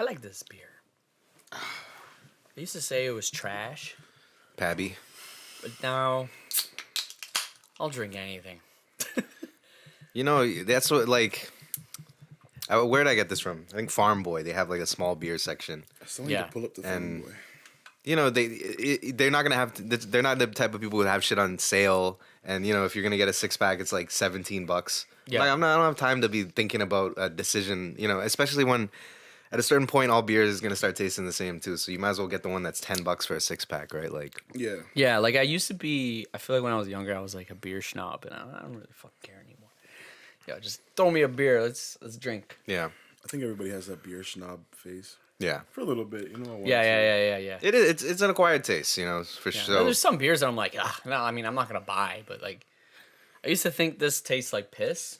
I like this beer. I used to say it was trash, Pabby. but now I'll drink anything. You know, that's what, like, where did I get this from? I think Farm Boy. They have, like, a small beer section. I still need Yeah. to pull up the And- phone boy. You know, they're not going to have, they're not the type of people who have shit on sale. And, you know, if you're going to get a 6-pack, it's like $17. Yeah. Like, I don't have time to be thinking about a decision, you know, especially when at a certain point, all beer is going to start tasting the same, too. So you might as well get the one that's $10 for a 6-pack, right? Like, Yeah. Yeah, like I used to be. I feel like when I was younger, I was like a beer snob, and I don't really fucking care anymore. Yeah, just throw me a beer. Let's drink. yeah. I think everybody has that beer snob phase. Yeah. For a little bit, you know. Yeah. It is. It's an acquired taste, you know, for Yeah. sure. There's some beers that I'm like, no, I mean, I'm not gonna buy, but like, I used to think this tastes like piss,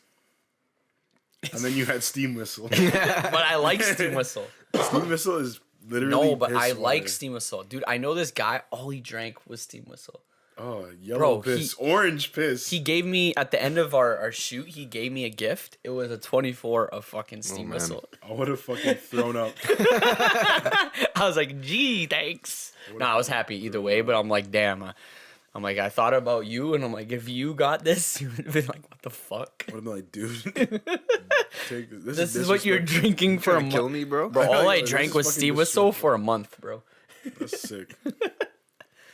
And then you had Steam Whistle. but I like Steam Whistle. Steam Whistle is literally No, but piss I like water. Steam Whistle, dude. I know this guy. All he drank was Steam Whistle. Oh, yellow Bro, piss, orange piss. He gave me at the end of our shoot. He gave me a gift. It was a 24 of fucking Steam man. Whistle. I would have fucking thrown up. I was like, gee, thanks. No, I was happy either way, but I'm like, damn. I'm like, I thought about you, and I'm like, if you got this, you would have been like, what the fuck? I would have been like, dude, take this. This is what you're disrespectful. drinking for a Trying to kill month. me, bro? Bro, all I This drank is was fucking Steam Whistle disrespectful. for a month, bro. That's sick.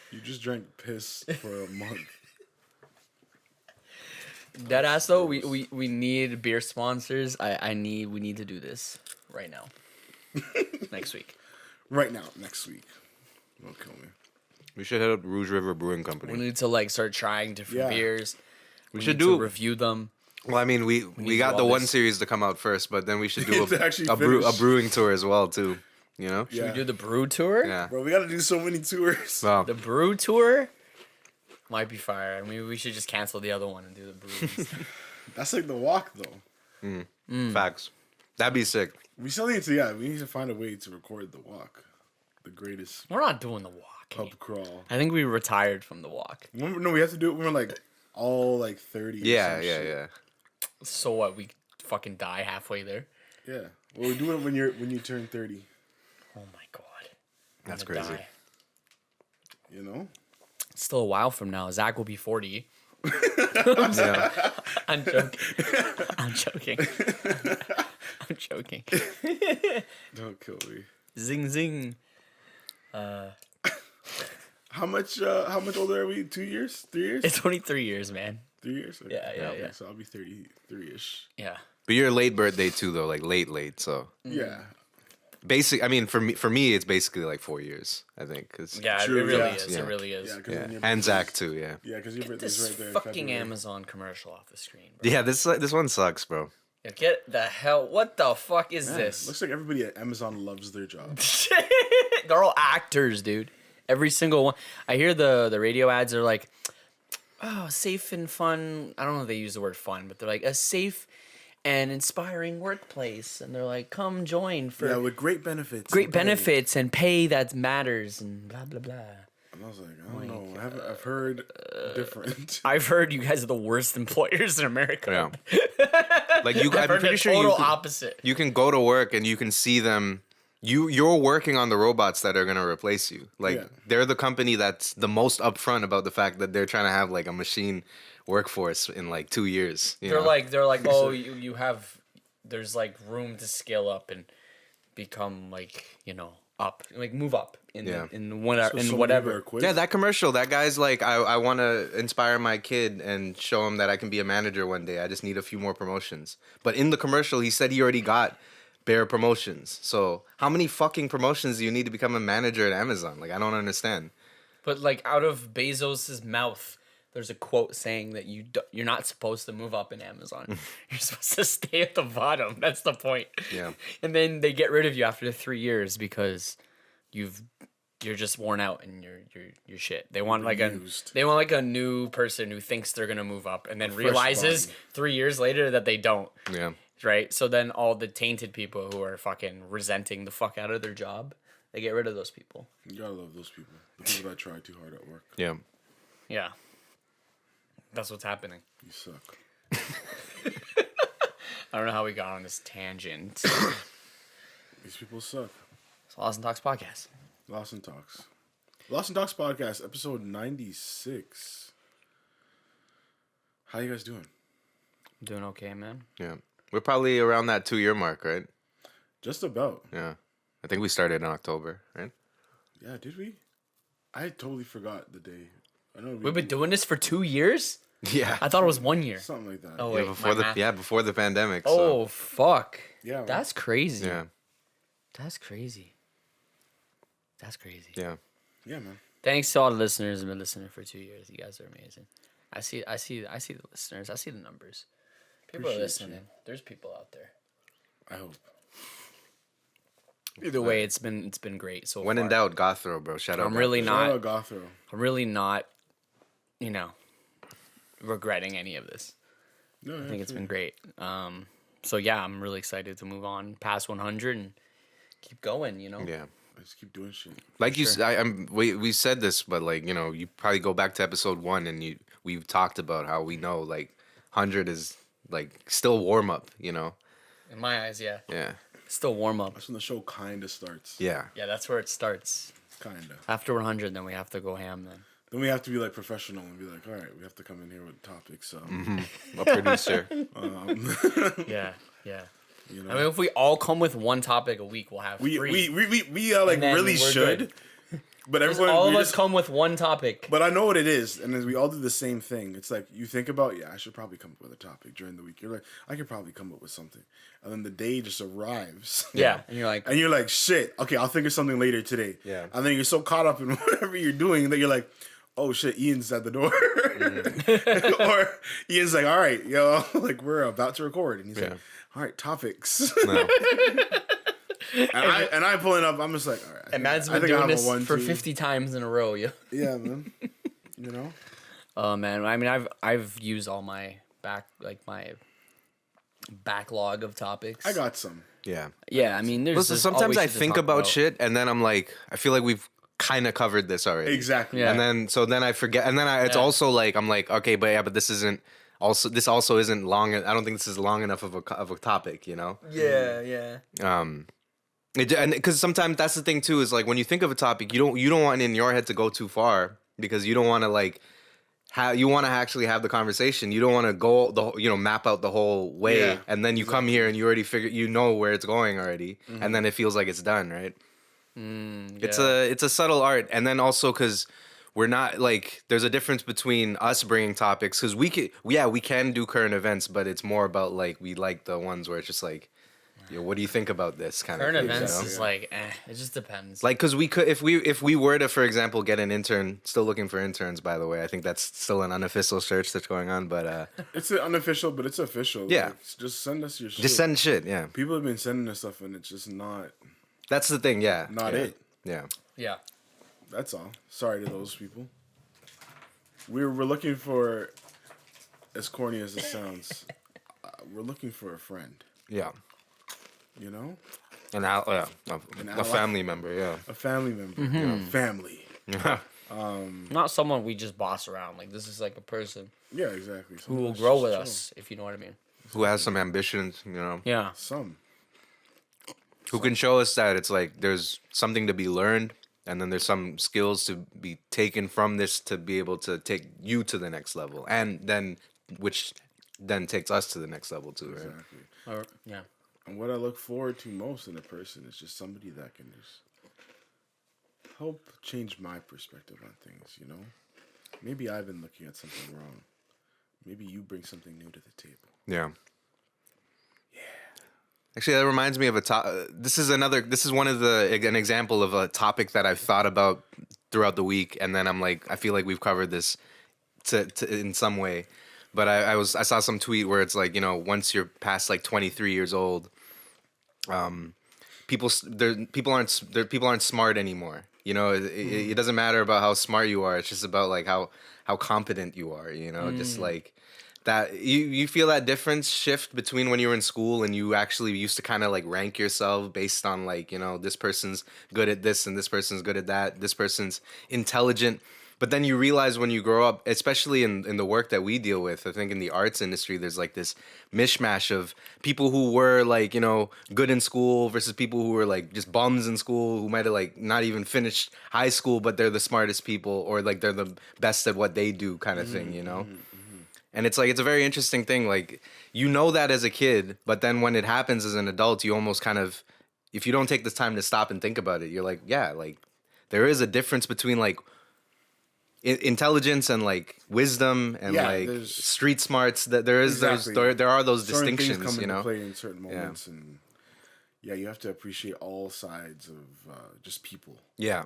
You just drank piss for a month. Dead ass though, we need beer sponsors. We need to do this right now. Next week. Right now, next week. Don't kill me. We should hit up Rouge River Brewing We Company. need to like start trying different Yeah. beers. We need should to do. review them. Well, I mean, we need got to the all one this. series to come out first, but then we should do To actually a finish. brewing tour as well, too. You know? Should Yeah. we do the brew tour? Yeah. Bro, we gotta do so many tours. Well, The brew tour might be fire. I mean, we should just cancel the other one and do the brew. instead. That's like the walk, though. facts. That'd be sick. We still need to, we need to find a way to record the walk. The greatest We're not doing the walk. pub crawl. I think we retired from the walk. No, we have to do it when we're like all like 30. or Yeah, some yeah, shit. yeah. So what? We fucking die halfway there. Yeah. Well, we do it when you turn 30. Oh my god. I'm That's gonna crazy. die. You know? It's still a while from now. Zach will be 40. Yeah. I'm joking. I'm joking. I'm joking. Don't kill me. Zing zing. How much older are we? 2 years? 3 years? It's only 3 years, man. 3 years? Okay. Yeah, yeah, Okay, yeah. So I'll be 33-ish. Yeah. But you're a late birthday, too, though. Like, late. So, Yeah. I mean, for me, it's basically like 4 years, I think. 'Cause, Yeah, True, it really yeah. is. Yeah. it really is. Yeah, 'cause yeah. then your And birthday's- Zach, too, yeah. Yeah, because your Get birthday's this right there. in fucking February. Amazon commercial off the screen, bro. Yeah, this one sucks, bro. Yeah, get the hell. What the fuck is Man, this? looks like everybody at Amazon loves their job. They're all actors, dude. Every single one. I hear the radio ads are like, oh, safe and fun. I don't know if they use the word fun, but they're like a safe and inspiring workplace. And they're like, come join for Yeah, with great benefits. great and pay. benefits and pay that matters and blah, blah, blah. And I was like, I don't know. I've heard different. I've heard you guys are the worst employers in America. Yeah. Like, I've I'm heard pretty the sure total you can, opposite. you can go to work and you can see them. You're working on the robots that are gonna replace you. Like, Yeah. they're the company that's the most upfront about the fact that they're trying to have like a machine workforce in like 2 years. You They're know? like, oh, you have, there's like room to scale up and become like, up, like move up in Yeah. in whatever So in some whatever. people are quit. Yeah, that commercial, that guy's like, I want to inspire my kid and show him that I can be a manager one day. I just need a few more promotions. But in the commercial, he said he already got bare promotions. So how many fucking promotions do you need to become a manager at Amazon? Like, I don't understand. But like out of Bezos's mouth, there's a quote saying that you're not supposed to move up in Amazon. You're supposed to stay at the bottom. That's the point. Yeah. And then they get rid of you after 3 years because you're just worn out and you're shit. They want like used. they want like a new person who thinks they're gonna move up and then realizes body. 3 years later that they don't. Yeah. Right? So then all the tainted people who are fucking resenting the fuck out of their job, they get rid of those people. You gotta love those people. The people that try too hard at work. Yeah. Yeah. That's what's happening. You suck. I don't know how we got on this tangent. These people suck. It's Lost and Talks podcast. Lost and Talks. Lost and Talks podcast, episode 96. How you guys doing? I'm doing okay, man. Yeah. We're probably around that 2-year mark, right? Just about. Yeah. I think we started in October, right? Yeah, did we? I totally forgot the day. I know We've been doing this for 2 years? Yeah. I thought it was 1 year. something like that. Oh, Yeah, wait. before the pandemic. Oh, So. fuck. Yeah, man. That's crazy. Yeah. That's crazy. That's crazy. Yeah. Yeah, man. Thanks to all the listeners who've been listening for 2 years. You guys are amazing. I see the listeners. I see the numbers. People Appreciate are listening. you. There's people out there. I hope. Either way, it's been great so When far. in doubt, Gothro, bro. Shout out. I'm really Shout not out Gothro. I'm really not, regretting any of this. No, I think it's been great. So yeah, I'm really excited to move on past 100 and keep going, Yeah. I just keep doing shit. Like we said this, but like, you probably go back to episode 1 and we've talked about how we know like 100 is like still warm up, In my eyes, yeah. Yeah. Still warm up. That's when the show kind of starts. Yeah. Yeah, that's where it starts. Kind of. After 100, then we have to go ham then. Then we have to be like professional and be like, all right, we have to come in here with topics. So, A producer. Yeah, yeah. you know, I mean, if we all come with one topic a week, we'll have we three. like And then really we're should. good. But Because everyone, all of we us just- come with one topic. But I know what it is, and as we all do the same thing. It's like you think about, I should probably come up with a topic during the week. You're like, I could probably come up with something, and then the day just arrives. Yeah, and you're like, And you're like, shit. Okay, I'll think of something later today. Yeah. And then you're so caught up in whatever you're doing that you're like, oh shit, Ian's at the door. Or Ian's like, all right, like we're about to record, and he's like, all right, topics. No. and I pulling up. I'm just like, all right. and Matt's been I doing have a this 1, for 2. 50 times in a row, yo. Yeah, man. Oh man, I mean, I've used all my my backlog of topics. I got some. Yeah. Yeah, I mean, Listen, there's sometimes always I shit to think talk about shit and then I'm like, I feel like we've kind of covered this already. Exactly. Yeah. And then I forget, and then it's Yeah. also like I'm like, okay, but this also isn't long. I don't think this is long enough of a topic, Yeah, yeah. And because sometimes that's the thing too, is like when you think of a topic, you don't want in your head to go too far because you don't want to like you want to actually have the conversation. You don't want to go map out the whole way, Yeah, and then you come here and you already figure where it's going already, and then it feels like it's done, right? It's a subtle art, and then also because we're not like there's a difference between us bringing topics because we can do current events, but it's more about like we like the ones where it's just like, what do you think about this kind Current of thing? events you know? is like, it just depends. Like, because we could, if we were to, for example, get an intern, still looking for interns, by the way. I think that's still an unofficial search that's going on, but It's unofficial, but it's official. Yeah. Like, just send us your shit. just send shit, yeah. People have been sending us stuff, and it's just not That's the thing, yeah. Not yeah. it. Yeah. yeah. That's all. Sorry to those people. We're looking for, as corny as it sounds, we're looking for a friend. Yeah. You know, A ally. family member, yeah. a family member, family. Not someone we just boss around. Like, this is like a person Yeah, exactly. who will grow with us, if you know what I mean. Who has some ambitions, Yeah. Some. who can show us that it's like there's something to be learned, and then there's some skills to be taken from this to be able to take you to the next level, and then which then takes us to the next level too, right? Exactly. Or, yeah. And what I look forward to most in a person is just somebody that can just help change my perspective on things, Maybe I've been looking at something wrong. Maybe you bring something new to the table. Yeah. Actually, that reminds me of This is one of an example of a topic that I've thought about throughout the week, and then I'm like, I feel like we've covered this to in some way. But I saw some tweet where it's like, once you're past like 23 years old, people aren't smart anymore. It doesn't matter about how smart you are. It's just about like how competent you are. Just like that. You feel that difference shift between when you were in school and you actually used to kind of like rank yourself based on like this person's good at this and this person's good at that. This person's intelligent But then you realize when you grow up, especially in the work that we deal with, I think in the arts industry, there's like this mishmash of people who were like, good in school versus people who were like just bums in school, who might have like not even finished high school, but they're the smartest people, or like they're the best at what they do kind of thing, And it's like, it's a very interesting thing. Like, that as a kid, but then when it happens as an adult, you almost kind of, if you don't take the time to stop and think about it, you're like, yeah, like there is a difference between like intelligence and like wisdom and like street smarts. That there is there are those certain distinctions, things come into play in certain moments, and you have to appreciate all sides of just people. Yeah,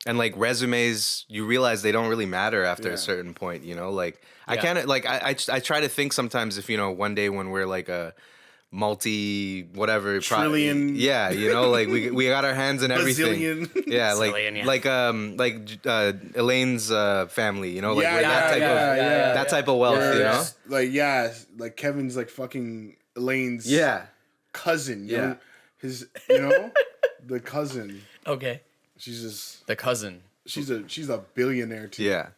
And like resumes, you realize they don't really matter after a certain point. Like I can't like I try to think sometimes if one day when we're like a multi whatever trillion like we got our hands in everything. Bazillion. Elaine's family, like that type of wealth, like Kevin's like fucking Elaine's cousin, his the cousin. Okay. She's just the cousin. She's a billionaire too. Yeah.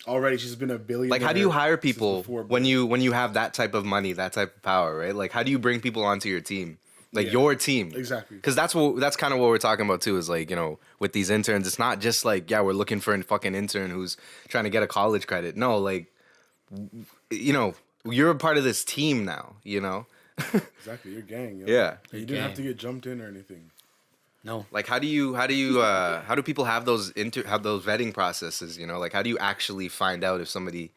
Already, she's been a billionaire. Like, how do you hire people when you have that type of money, that type of power, right? Like, how do you bring people onto your team, like your team? Exactly. Because that's kind of what we're talking about too. Is like with these interns, it's not just like we're looking for a fucking intern who's trying to get a college credit. No, like you're a part of this team now. Exactly, your gang. Yeah. You didn't have to get jumped in or anything. No. Like, how do people have those vetting processes? Like, how do you actually find out if somebody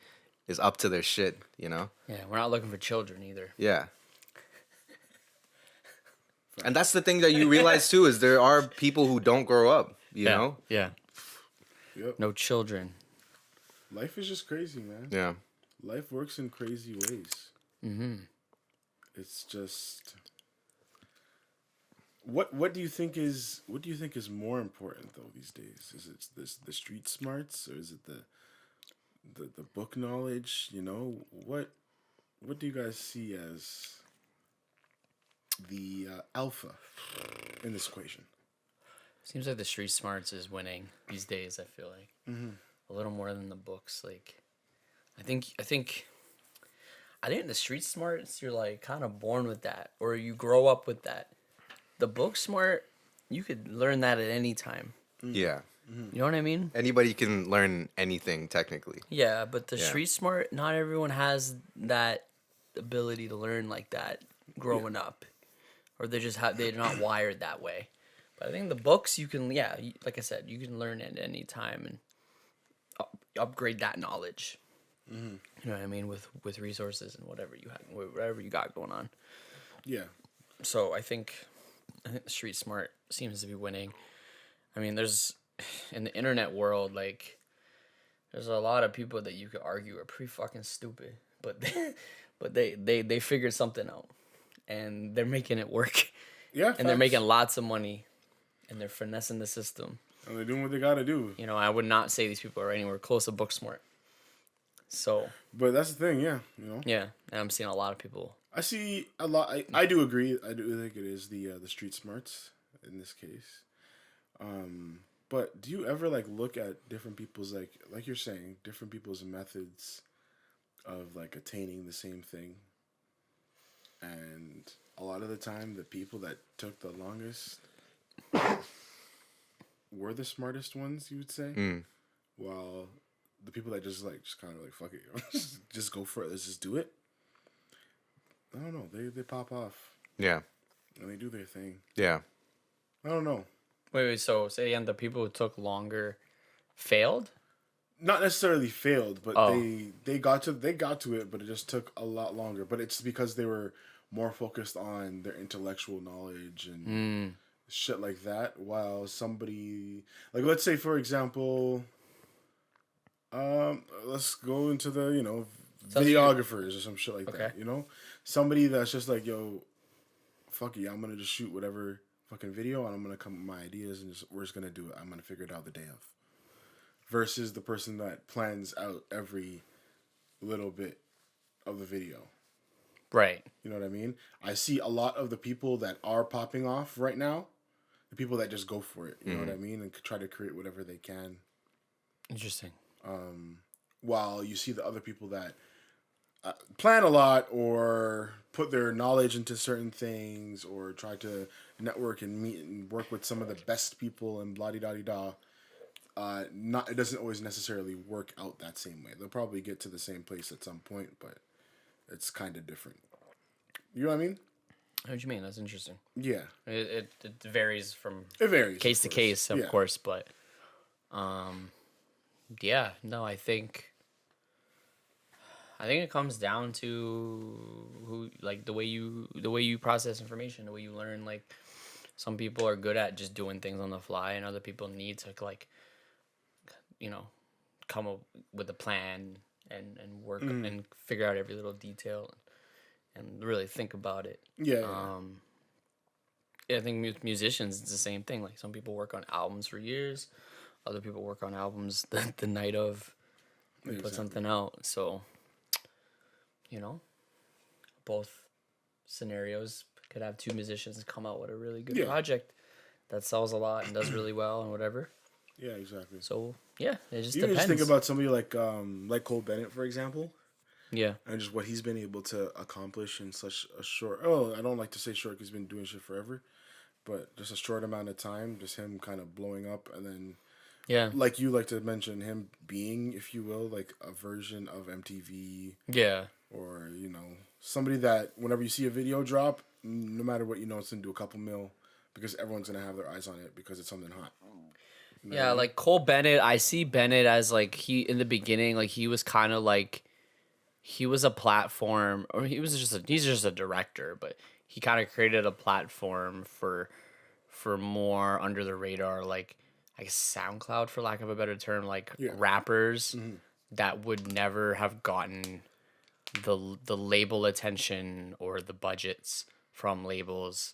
is up to their shit? Yeah, we're not looking for children either. Yeah. And that's the thing that you realize too, is there are people who don't grow up. You know. Yeah. Yep. No children. Life is just crazy, man. Yeah. Life works in crazy ways. Mm-hmm. It's just. What do you think is more important though these days? Is it the street smarts, or is it the book knowledge? What do you guys see as the alpha in this equation? Seems like the street smarts is winning these days. I feel like a little more than the books. Like, I think the street smarts, you're like kind of born with that, or you grow up with that. The book smart, you could learn that at any time. Yeah. You know what I mean? Anybody can learn anything technically. Yeah, but the street smart, not everyone has that ability to learn like that growing up, or they're not wired that way. But I think the books, you can, like I said, you can learn at any time and upgrade that knowledge. You know what I mean, with resources and whatever you got going on. Yeah. So I think the street smart seems to be winning. I mean, there's in the internet world, like, there's a lot of people that you could argue are pretty fucking stupid, but they figured something out, and they're making it work. Yeah, and they're making lots of money, and they're finessing the system. And they're doing what they gotta do. I would not say these people are anywhere close to book smart. So. But that's the thing, yeah. Yeah, and I'm seeing a lot of people. I see a lot. I do agree. I do think it is the street smarts in this case. But do you ever look at different people's like you're saying, different people's methods of attaining the same thing? And a lot of the time, the people that took the longest were the smartest ones, you would say. While the people that just kind of fuck it, just go for it. Let's just do it. I don't know. They pop off. Yeah. And they do their thing. Yeah. I don't know. Wait. So say again, the people who took longer failed? Not necessarily failed, but they got to it, but it just took a lot longer. But it's because they were more focused on their intellectual knowledge and shit like that. While somebody let's say for example, let's go into the videographers or some shit like that. Somebody that's just yo, fuck it, I'm gonna just shoot whatever fucking video and I'm gonna come with my ideas and we're just gonna do it. I'm gonna figure it out the day of. Versus the person that plans out every little bit of the video. Right. You know what I mean? I see a lot of the people that are popping off right now, the people that just go for it. You know what I mean? And try to create whatever they can Interesting. While you see the other people that plan a lot or put their knowledge into certain things or try to network and meet and work with some of the best people and blah da da. Not it doesn't always necessarily work out that same way. They'll probably get to the same place at some point, but it's kind of different. You know what I mean? I know what you mean. That's interesting. Yeah, It varies from it varies case to case, of Yeah. course, but yeah, no, I think it comes down to who, like, the way you process information, the way you learn. Like, some people are good at just doing things on the fly, and other people need to, like, come up with a plan and work and figure out every little detail and really think about it. Yeah. Yeah, I think musicians, it's the same thing. Like, some people work on albums for years, other people work on albums the night of and put something out. So, both scenarios could have two musicians come out with a really good project that sells a lot and does really well and whatever. Yeah, exactly. So yeah, it just You depends. just think about somebody like Cole Bennett, for example. Yeah. And just what he's been able to accomplish in such a short... Oh, I don't like to say short because he's been doing shit forever. But just a short amount of time, just him kind of blowing up. And then, Yeah. like you like to mention, him being, if you will, like a version of MTV. Yeah. Or, somebody that whenever you see a video drop, no matter what, it's going to do a couple mil. Because everyone's going to have their eyes on it because it's something hot. Yeah, like Cole Bennett, I see Bennett as, like, in the beginning, like, he was kind of like... He was a platform, or he's just a director, but he kind of created a platform for more under the radar, like, I guess SoundCloud, for lack of a better term, like rappers that would never have gotten the label attention or the budgets from labels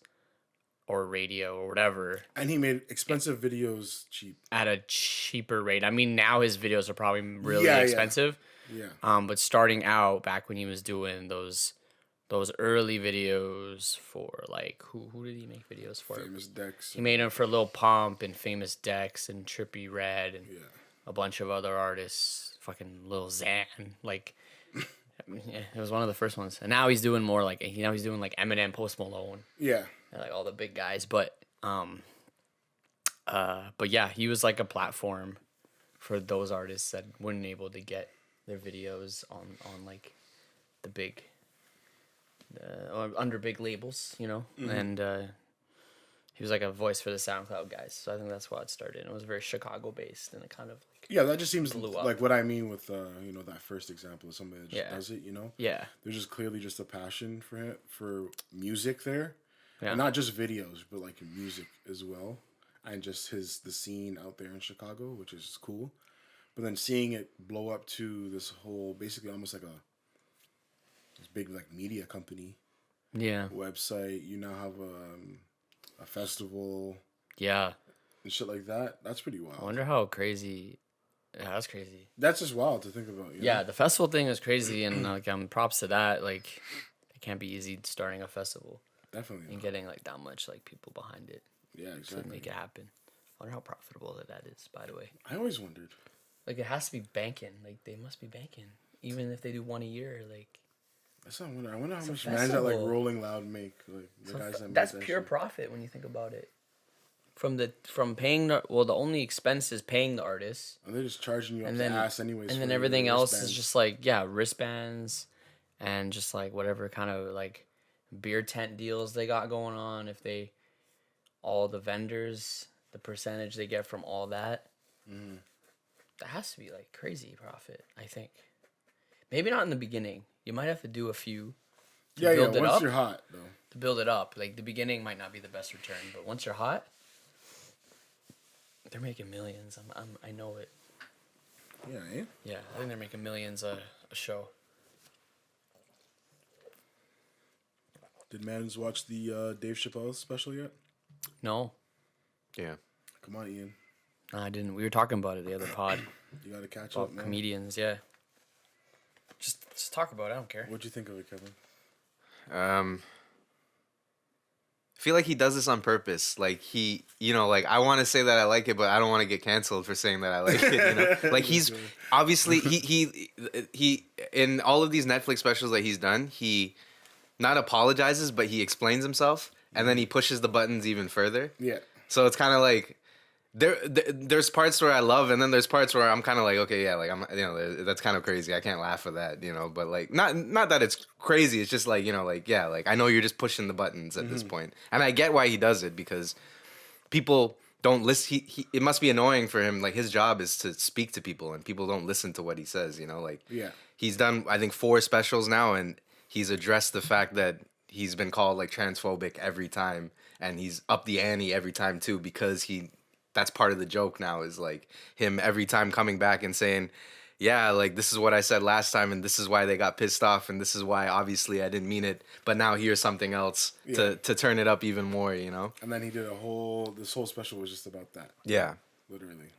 or radio or whatever. And he made expensive videos cheap. At a cheaper rate. I mean, now his videos are probably really expensive. Yeah. But starting out back when he was doing those early videos for, like, who did he make videos for? Famous Dex. He made them for Lil Pump and Famous Dex and Trippie Redd and a bunch of other artists. Fucking Lil Xan. Like, it was one of the first ones. And now he's doing more like Eminem, Post Malone. Yeah. And, like, all the big guys. But yeah, he was like a platform for those artists that weren't able to get their videos on like the big or under big labels, and he was like a voice for the SoundCloud guys. So I think that's why it started. It was very Chicago based, and it kind of like that just seems like what I mean with that first example of somebody that just does it. Yeah, there's just clearly just a passion for music there, yeah. And not just videos, but like music as well, and just the scene out there in Chicago, which is cool. But then seeing it blow up to this whole, basically almost like this big like media company, website. You now have a festival, and shit like that. That's pretty wild. I wonder how crazy. Yeah, that's crazy. That's just wild to think about. Yeah, the festival thing is crazy, and like props to that. Like, it can't be easy starting a festival. Definitely. And getting like that much like people behind it. Yeah, exactly. To make it happen. I wonder how profitable that is. By the way, I always wondered. Like, it has to be banking. Like, they must be banking. Even if they do one a year, like... That's not I wonder how much bands that, like, Rolling Loud make. Like, the guys that make that's that pure shit. profit when you think about it. From paying the only expense is paying the artist. And they're just charging you up the ass anyways. And then everything else is just, like, wristbands and just, like, whatever kind of, like, beer tent deals they got going on. All the vendors, the percentage they get from all that. That has to be, like, crazy profit, I think. Maybe not in the beginning. You might have to do a few to build it once up. You're hot, though. To build it up. Like, the beginning might not be the best return, but once you're hot, they're making millions. I know it. Yeah, eh? Yeah, I think they're making millions a show. Did Mans watch the Dave Chappelle special yet? No. Yeah. Come on, Ian. No, I didn't. We were talking about it the other pod. You gotta catch about up, man. Comedians, yeah. Just talk about it. I don't care. What'd you think of it, Kevin? feel like he does this on purpose. Like he, like I want to say that I like it, but I don't want to get canceled for saying that I like it. Like he's obviously he in all of these Netflix specials that he's done, he not apologizes, but he explains himself, and then he pushes the buttons even further. Yeah. So it's kind of like there's parts where I love, and then there's parts where I'm kind of like, okay, yeah, like I'm, that's kind of crazy. I can't laugh at that, but like not that it's crazy. It's just like, like yeah, like I know you're just pushing the buttons at this point, and I get why he does it because people don't listen. It must be annoying for him. Like his job is to speak to people, and people don't listen to what he says. Like Yeah. he's done I think 4 specials now, and he's addressed the fact that he's been called like transphobic every time, and he's up the ante every time too because that's part of the joke now is like him every time coming back and saying, yeah, like this is what I said last time and this is why they got pissed off and this is why obviously I didn't mean it, but now here's something else to turn it up even more, And then he did this whole special was just about that. Yeah. Literally.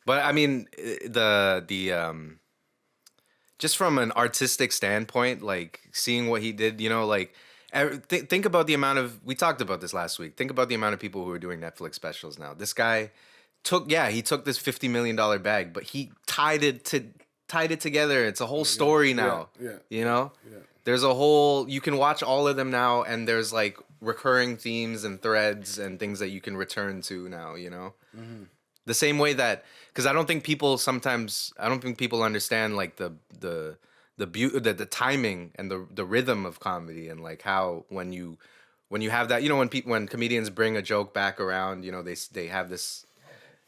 But I mean, just from an artistic standpoint, like seeing what he did, like think about the amount of, we talked about this last week. Think about the amount of people who are doing Netflix specials now. This guy took this $50 million bag, but he tied it together. It's a whole story now. Yeah. Yeah. Yeah. There's a whole, you can watch all of them now, and there's like recurring themes and threads and things that you can return to now, Mm-hmm. The same way that, because I don't think people understand like the beauty, the timing and the rhythm of comedy, and like how when you have that, when comedians bring a joke back around, they have this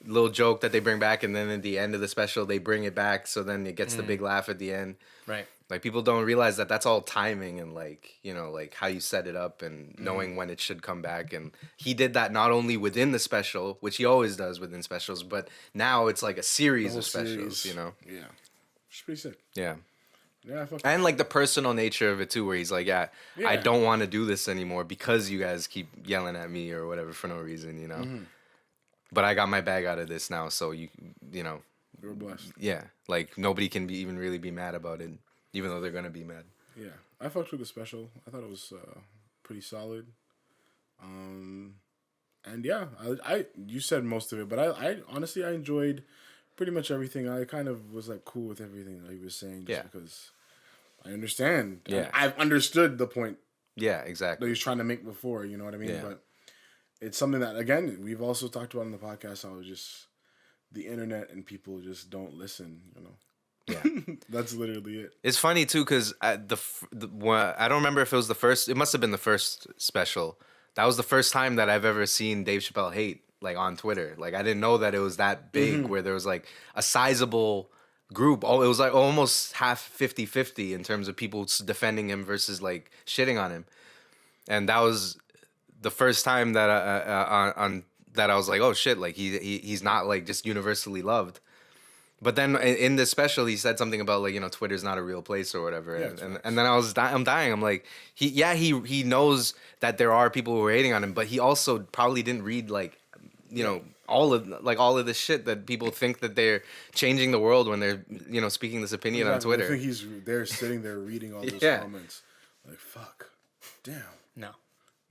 little joke that they bring back, and then at the end of the special they bring it back, so then it gets the big laugh at the end. Right. Like people don't realize that that's all timing and like, like how you set it up and knowing when it should come back. And he did that not only within the special, which he always does within specials, but now it's like a series of specials, Yeah. It's pretty sick. Yeah. Yeah, and like the personal nature of it too, where he's like, I don't want to do this anymore because you guys keep yelling at me or whatever for no reason, Mm-hmm. But I got my bag out of this now, so you're blessed. Yeah, like nobody can even really be mad about it, even though they're gonna be mad. Yeah, I fucked with the special. I thought it was pretty solid. And yeah, I you said most of it, but I honestly I enjoyed pretty much everything. I kind of was like cool with everything that he was saying, just because I understand. Yeah, I've understood the point. Yeah, exactly. That he was trying to make before, you know what I mean? Yeah. But it's something that, again, we've also talked about on the podcast. How just the internet and people just don't listen, Yeah, that's literally it. It's funny too because I don't remember if it was the first. It must have been the first special. That was the first time that I've ever seen Dave Chappelle hate like on Twitter. Like I didn't know that it was that big where there was like a sizable group. Oh, it was like almost half 50-50 in terms of people defending him versus like shitting on him. And that was the first time that I was like, oh shit, like he's not like just universally loved. But then in this special, he said something about like, Twitter's not a real place or whatever. Yeah, and then I'm dying. I'm like, he knows that there are people who are hating on him, but he also probably didn't read like, all of this shit that people think that they're changing the world when they're, speaking this opinion on Twitter. I think he's there sitting there reading all those comments. Like, fuck. Damn.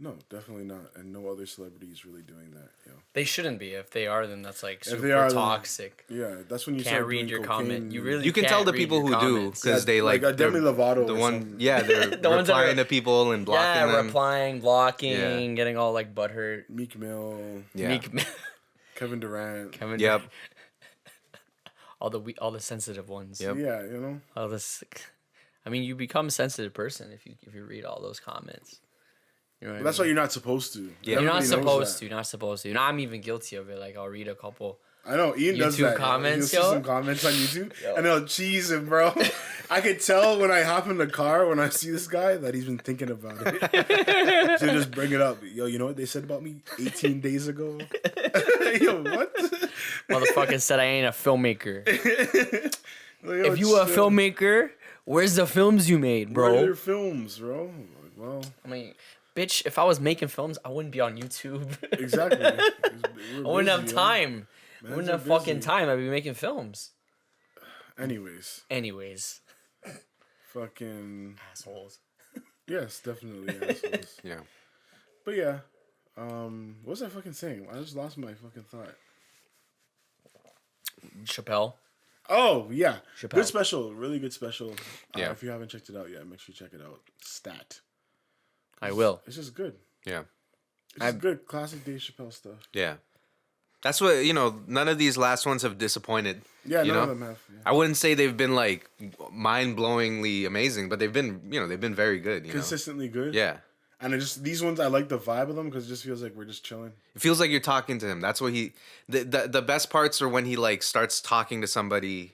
No, definitely not. And no other celebrities really doing that. They shouldn't be. If they are, then that's like super toxic. That's when you can't read your comment. You can tell the people who do because they like Demi Lovato. The one, they're the replying to people and blocking them. Replying, blocking, getting all like butthurt. Meek Mill. Meek Mill. Kevin Durant. Yep. all the sensitive ones. Yep. Yeah, All this. I mean, you become a sensitive person if you read all those comments. That's why you're not supposed to. Yeah, you're not supposed to. Not supposed to. Now I'm even guilty of it. Like I'll read a couple. I know Ian YouTube does that. comments, He'll see some comments on YouTube, and he'll cheese him, bro. I can tell when I hop in the car when I see this guy that he's been thinking about it. So just bring it up. Yo, you know what they said about me 18 days ago? Yo, what? Motherfucker said I ain't a filmmaker. If you a filmmaker, where's the films you made, bro? Where are your films, bro? Well, I mean, bitch, if I was making films, I wouldn't be on YouTube. Exactly. I wouldn't have time. I wouldn't have fucking time. I'd be making films. Anyways. Fucking assholes. Yes, definitely assholes. Yeah. But yeah, What was I fucking saying? I just lost my fucking thought. Chappelle. Oh yeah, Chappelle. good special, really good special. Yeah. If you haven't checked it out yet, make sure you check it out. Stat. I will. It's just good. Yeah. It's just good, classic Dave Chappelle stuff. Yeah. That's what, none of these last ones have disappointed. Yeah, you none know? of them have. Yeah. I wouldn't say they've been like mind-blowingly amazing, but they've been very good, Consistently good. Yeah. And these ones, I like the vibe of them because it just feels like we're just chilling. It feels like you're talking to him. That's what the best parts are when he like starts talking to somebody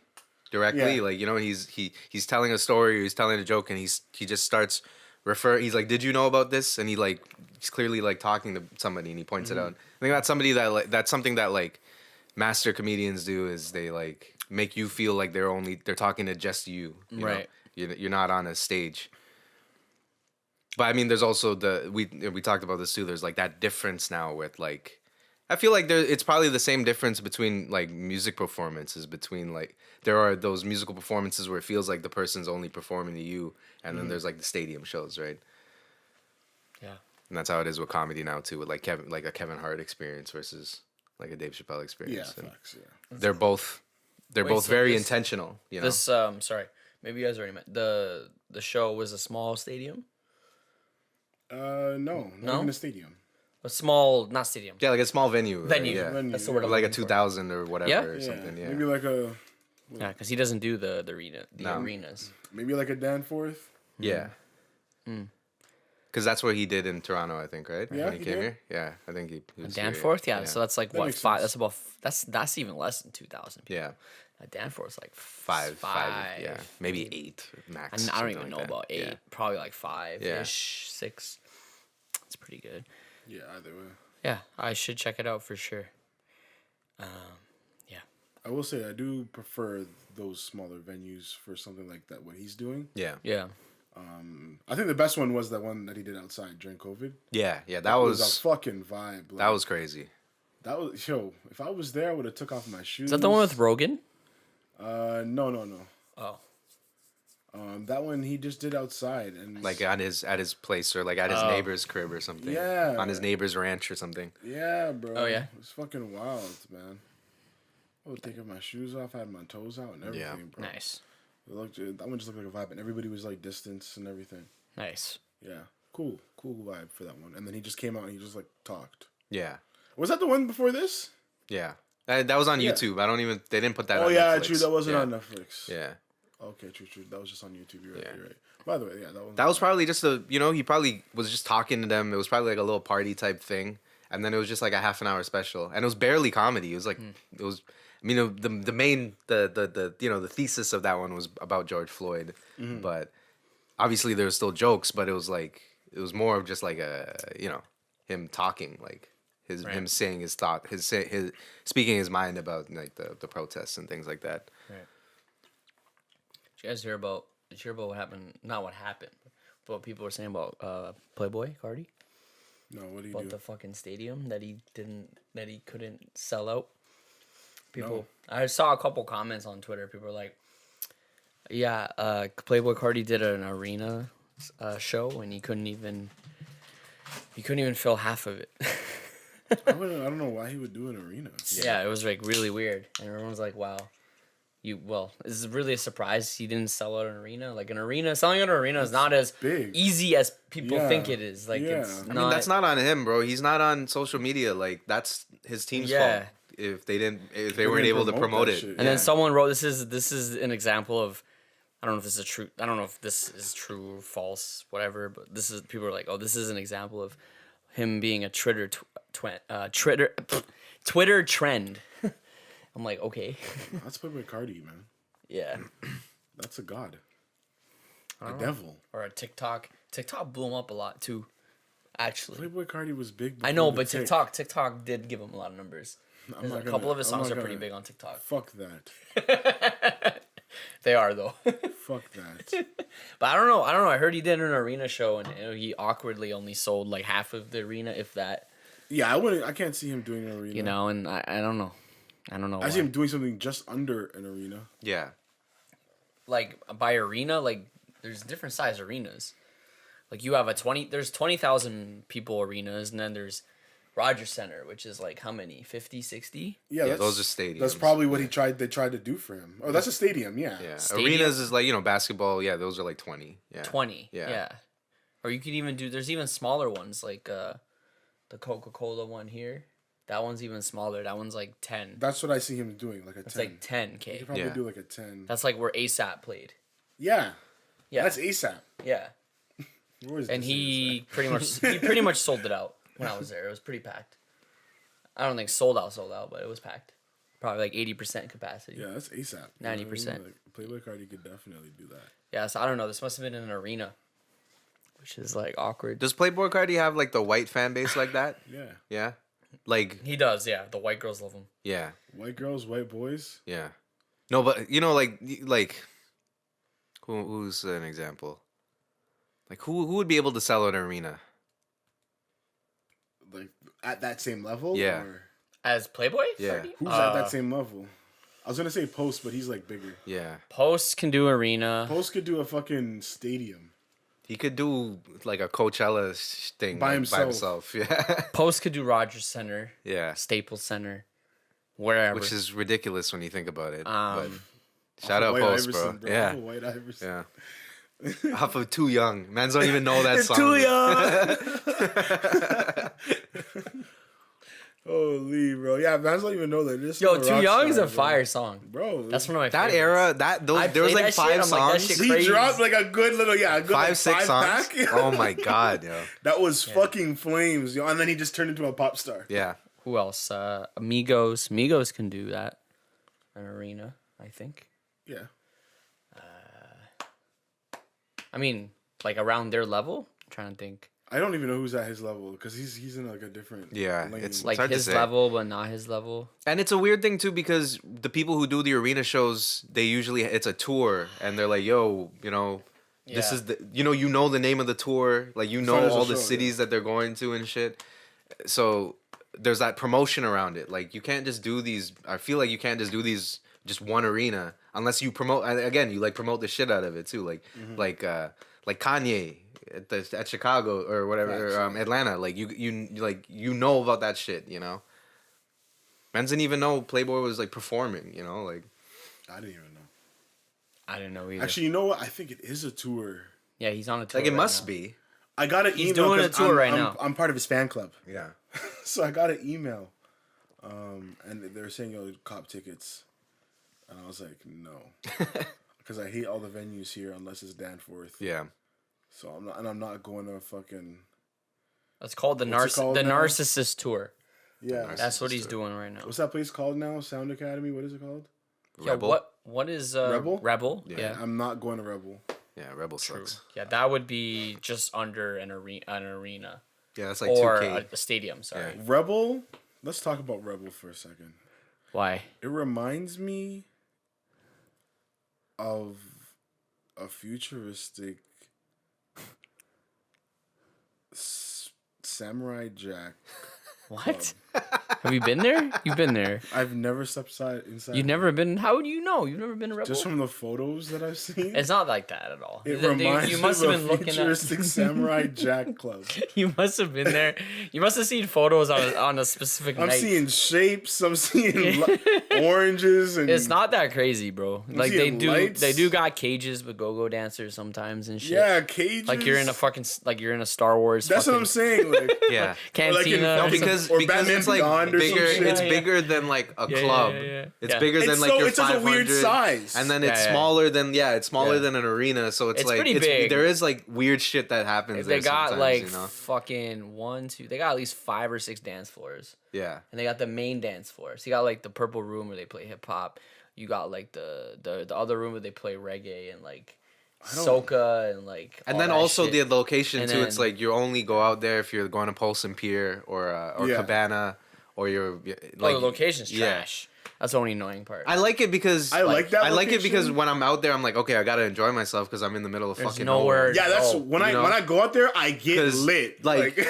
directly. Yeah. Like, he's telling a story or he's telling a joke and he just starts he's like, did you know about this? And he's clearly like talking to somebody and he points it out. I think that's that's something that like master comedians do, is they like make you feel like they're talking to just you. Right. You're not on a stage. But I mean, there's also we talked about this too. There's like that difference now with like, I feel like it's probably the same difference between like music performances. Between like there are those musical performances where it feels like the person's only performing to you, and then there's like the stadium shows, right? Yeah. And that's how it is with comedy now too, with like a Kevin Hart experience versus like a Dave Chappelle Yeah, experience. And facts. Yeah. they're both so very this- intentional. This sorry, maybe you guys already met. The show was a small stadium. No, not No? even a stadium. A small, not stadium. Yeah, like a small venue. Venue. Yeah. Venue, That's the word I'm Like a looking for. 2000 or whatever Yeah? or something. Yeah. Maybe like a Yeah, because he doesn't do the No. arenas. Danforth. Yeah. Because that's what he did in Toronto, I think, right? Yeah, When he he came did. here. Yeah, I think he was here, Danforth, yeah. So that's like That what makes five? sense. That's about that's even less than 2,000 people. Yeah, Danforth's like five. Yeah, maybe 8 max. I don't something even like know that. about 8. Yeah. Probably like 5 Yeah. ish, 6. It's pretty good. Yeah, either way. Yeah, I should check it out for sure. Yeah. I will say I do prefer those smaller venues for something like that. What he's doing. Yeah, Yeah. I think the best one was that one that he did outside during COVID. yeah. That It was a was fucking vibe. Like, that was crazy. that was if I was there, I would have took off my shoes. Is that the one with Rogan? No. Oh. That one he just did outside and Like at his place or like at his neighbor's crib or something. Yeah. on his neighbor's ranch or something. yeah, bro. Oh, yeah? It was fucking wild, man. I would take my shoes off, I had my toes out and everything, Yeah. bro. Nice. That one just looked like a vibe, and everybody was like distance and everything. Nice. Yeah, cool vibe for that one. And then he just came out and he just like talked. Yeah, Was that the one before this? yeah. That was on Yeah. YouTube. They didn't put that. Oh on yeah, Netflix. true. That wasn't yeah. on Netflix. Yeah. Okay, true. That was just on YouTube. You're right. Yeah. You're right. By the way, yeah, that one. That was probably just he probably was just talking to them. It was probably like a little party type thing. And then it was just like a half an hour special. And it was barely comedy. It was like, it was, I mean, the main, the thesis of that one was about George Floyd. But obviously there was still jokes, but it was more of just like him talking, like him saying his thought, his speaking his mind about like the protests and things like that. Right. Did you guys hear about what happened? Not what happened, but what people were saying about Playboy Cardi? No, what do you About do? the fucking stadium that he couldn't sell out. People, I saw a couple comments on Twitter. People were like, "Yeah, Playboy Cardi did an arena show and he couldn't even fill half of it." I don't know why he would do an arena. Yeah, it was like really weird, and everyone was like, "Wow, it's really a surprise he didn't sell out an arena. Like selling out an arena is not as big. easy as people Yeah. think it is. Like Yeah. it's I not. I mean, that's not on him, bro. He's not on social media. Like that's his team's Yeah. fault. If they weren't didn't able to promote that it. shit. And then someone wrote, "This is an example of, I don't know if this is true. I don't know if this is true or false, whatever. But people are like, oh, this is an example of him being a Twitter trend." I'm like, okay, That's Playboy Cardi, man. yeah, That's a god. A devil. or a TikTok. TikTok blew him up a lot too, actually. Playboy Cardi was big. I know, before but the TikTok did give him a lot of numbers. I'm not A couple gonna- of his I'm songs not are pretty gonna- big on TikTok. Fuck that. They are though. Fuck that. But I don't know. I heard he did an arena show and he awkwardly only sold like half of the arena, if that. Yeah, I can't see him doing an arena. You know, and I don't know. I don't know. I see why. him doing something just under an arena. Yeah. Like by arena, like there's different size arenas. Like you have there's 20,000 people arenas, and then there's Rogers Center, which is like how many? 50, 60? Yeah, Yeah, those are stadiums. That's probably what they tried to do for him. Oh, that's a stadium. Yeah. Yeah, Stadium? arenas is like basketball. Yeah, those are like 20. Yeah, 20. Yeah. Yeah. Or you could even do. There's even smaller ones like the Coca-Cola one here. That one's even smaller. That one's like 10. That's what I see him doing, like a It's 10. like 10K. He could probably Yeah. do like a 10. That's like where ASAP played. Yeah. Yeah. That's ASAP. Yeah. Where is And this he pretty much sold it out when I was there. It was pretty packed. I don't think sold out, but it was packed. Probably like 80% capacity. Yeah, that's ASAP. 90%. Like, Playboy Cardi could definitely do that. Yeah, so I don't know. This must have been in an arena, which is like awkward. Does Playboy Cardi have like the white fan base like that? Yeah. Yeah, like He does, yeah. The white girls love him. yeah, White girls, white boys. yeah. No, but like who's an example? Like who would be able to sell an arena? Like at that same level? Yeah. Or As Playboy? Yeah. Cardi? who's at that same level? I was gonna say Post, but he's like bigger. Yeah, Post can do arena. Post could do a fucking stadium. he could do like a Coachella thing By like, himself. By himself. Yeah, Post could do Rogers Center, yeah. Staples Center, wherever. Which is ridiculous when you think about it. But Um, shout out White Post, Iverson, bro. Yeah, White Iverson. yeah. Off of Too Young. Mans don't even know that song. Too young. Holy bro, yeah, man, I don't even know that. This Yo, a Too rock Young is star, a fire song. bro. That's one of my That favorites. era, I there was play like that shit, 5 I'm like, that songs. shit He crazy. dropped like a good little, a good Five, like, 6 songs. pack. Oh my god, yo. That was fucking flames, yo. And then he just turned into a pop star. Yeah. Who else? Amigos. Amigos can do that. An arena, I think. Yeah. I mean, like around their level. I'm trying to think. I don't even know who's at his level because he's in like a different. Yeah, lane. it's Like hard to his say. level, but not his level. And it's a weird thing too because the people who do the arena shows, they usually it's a tour and they're like, "Yo, this Yeah. is the you know the name of the tour, like So know there's a all the show, cities that they're going to and shit." So there's that promotion around it. Like you can't just do these. I feel like you can't just do these just one arena unless you promote. And again, you like promote the shit out of it too. Like Kanye at Chicago or whatever, or, Atlanta. Like you know about that shit. Man didn't even know Playboy was like performing. Like I didn't even know. I didn't know either. Actually, you know what? I think it is a tour. Yeah, he's on a tour. it right must now. be. I got an email. He's doing a 'cause tour right I'm- now. I'm part of his fan club. Yeah. So I got an email, and they were saying, "Yo, cop tickets," and I was like, "No," because I hate all the venues here unless it's Danforth. Yeah. So I'm not going to fucking It's called the What's it called now? Narcissist Tour. yeah. That's what he's doing right now. What's that place called now? Sound Academy. What is it called? Yeah, Rebel. what is Rebel? Rebel? Yeah. Yeah. I'm not going to Rebel. Yeah, Rebel sucks. Yeah, that would be just under an arena Yeah, that's like or 2K. a stadium. Sorry. Yeah. Rebel. Let's talk about Rebel for a second. Why? It reminds me of a futuristic Samurai Jack. What? Have you been there? You've been there. I've never stepped inside. You've never been. How would you know? You've never been to Rebel. Just from the photos that I've seen. It's not like that at all. It They- reminds you me must of have a been looking futuristic at. Samurai Jack club. You must have been there. You must have seen photos on a specific I'm night. seeing shapes. I'm seeing oranges and. It's not that crazy, bro. Like they seeing lights. do got cages with go-go dancers sometimes and shit. Yeah, cages. Like you're in a Star Wars. That's what I'm saying. Like, Yeah. Cantina. Like in- because or because Batman it's like Beyond or some bigger. shit. It's Yeah, yeah. bigger than like a Yeah, club. yeah. It's Yeah. bigger than It's like so- your it's just a 500. weird size. And then it's Yeah, yeah. smaller than it's smaller Yeah. than an arena. So it's It's like pretty big. there is like weird shit that happens. They there got sometimes, like you know? fucking 1, 2. They got at least 5 or 6 dance floors, Yeah. and they got the main dance floor. So you got like the purple room where they play hip hop. You got like the other room where they play reggae and like soca and like. And all then that also shit. the location And too. It's then- like you only go out there if you're going to Pulse and Pier or Yeah. Cabana or you're like Oh, the location's yeah. trash. That's the only annoying part. I like it because I like that I like it location. because when I'm out there, I'm like, okay, I gotta enjoy myself because I'm in the middle of There's fucking nowhere- nowhere. Yeah, that's Oh, when you know? when I go out there, I get 'Cause, lit. like, Like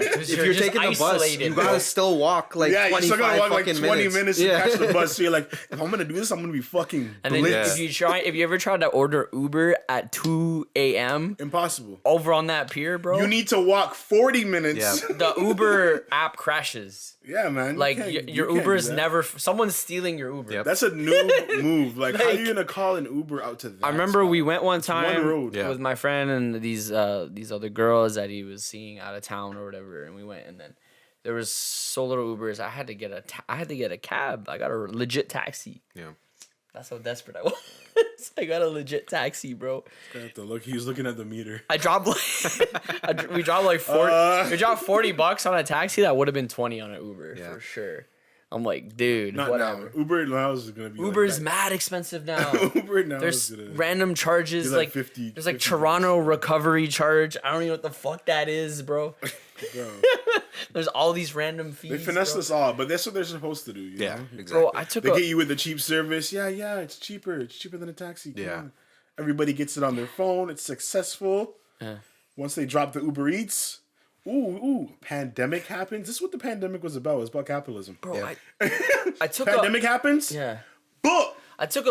If you're just taking the bus, isolated, you bro. gotta still walk like yeah, you 25 still gotta walk like fucking 20 minutes to Yeah. catch the bus. So you're like, if I'm gonna do this, I'm gonna be fucking And then blitzed. if you ever tried to order Uber at 2 a.m. Impossible. over on that pier, bro, You need to walk 40 minutes. Yeah. the Uber app crashes. Yeah, man. You Like can't- you your can't Uber do is that. never someone's stealing your Uber. Yep. That's a new move. Like, how are Like- you gonna call an Uber out to that? I remember spot? we went one time road. Yeah. with my friend and these other girls that he was seeing out of town or whatever, and we went, and then there was so little Ubers. I had to get a cab. I got a legit taxi. Yeah. That's how desperate I was. I got a legit taxi, bro. I have to look. He was looking at the meter. I dropped like we dropped like 40. We dropped $40 on a taxi. That would have been 20 on an Uber Yeah. for sure. I'm like, dude, Not whatever. now. Uber now is gonna be. Uber's like mad expensive now. that. Uber now There's is gonna random charges be like 50. there's like 50 Toronto recovery charge. I don't even know what the fuck that is, bro. bro. There's all these random fees. They finesse bro. us all, but that's what they're supposed to do. You Yeah. know? Exactly. Bro, I took They a get you with the cheap service. Yeah, it's cheaper. It's cheaper than a taxi. Come Yeah. on. Everybody gets it on their phone. It's successful. Yeah. Once they drop the Uber Eats, pandemic happens. This is what the pandemic was about. It was about capitalism. bro. Yeah. I took Pandemic happens. yeah. Book. I took a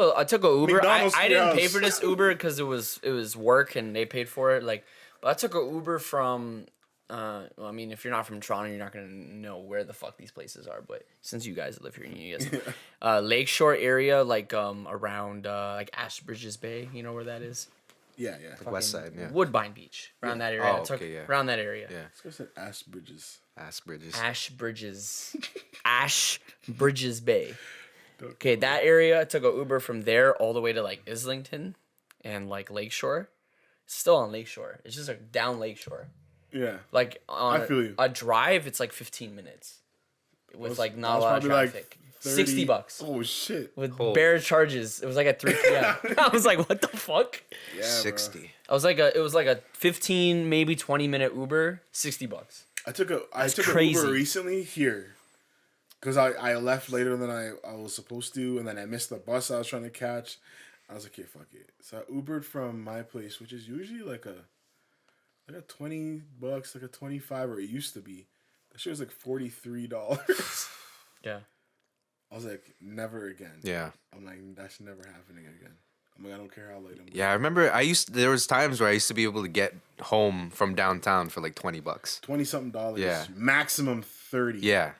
Uber. McDonald's I to your didn't pay house. for this Uber because it was work and they paid for it. Like, but I took a Uber from. Well, I mean, if you're not from Toronto, you're not gonna know where the fuck these places are. But since you guys live here, you guys know. Lakeshore area, like around like Ashbridges Bay. You know where that is? Yeah. West side, yeah. Woodbine Beach, around that area. Oh, I took okay, yeah. around that area. Yeah. Let's go to Ash Bridges. Ass bridges. Ashbridges Bay. Okay, that area. I took a Uber from there all the way to like Islington, and like Lakeshore. It's still on Lakeshore. It's just like down Lakeshore. Yeah. Like on I feel you. a drive, it's like 15 minutes with like That not a was lot of probably traffic. 30 $60 Oh shit. with Holy. bare charges. It was like at 3 p.m. I was like, what the fuck? Yeah, 60. I was like it was like a 15 maybe 20-minute Uber, $60. I took an crazy. Uber recently here because I left later than I was supposed to, and then I missed the bus I was trying to catch. I was like, okay, fuck it. So I Ubered from my place, which is usually like a $20, like a 25, or it used to be. That shit was like $43. Yeah. I was like, never again. Yeah. I'm like, that's never happening again. I'm like, I don't care how late I'm going. Yeah, I remember there was times where I used to be able to get home from downtown for like $20. $20-something dollars. Yeah. Maximum 30. Yeah.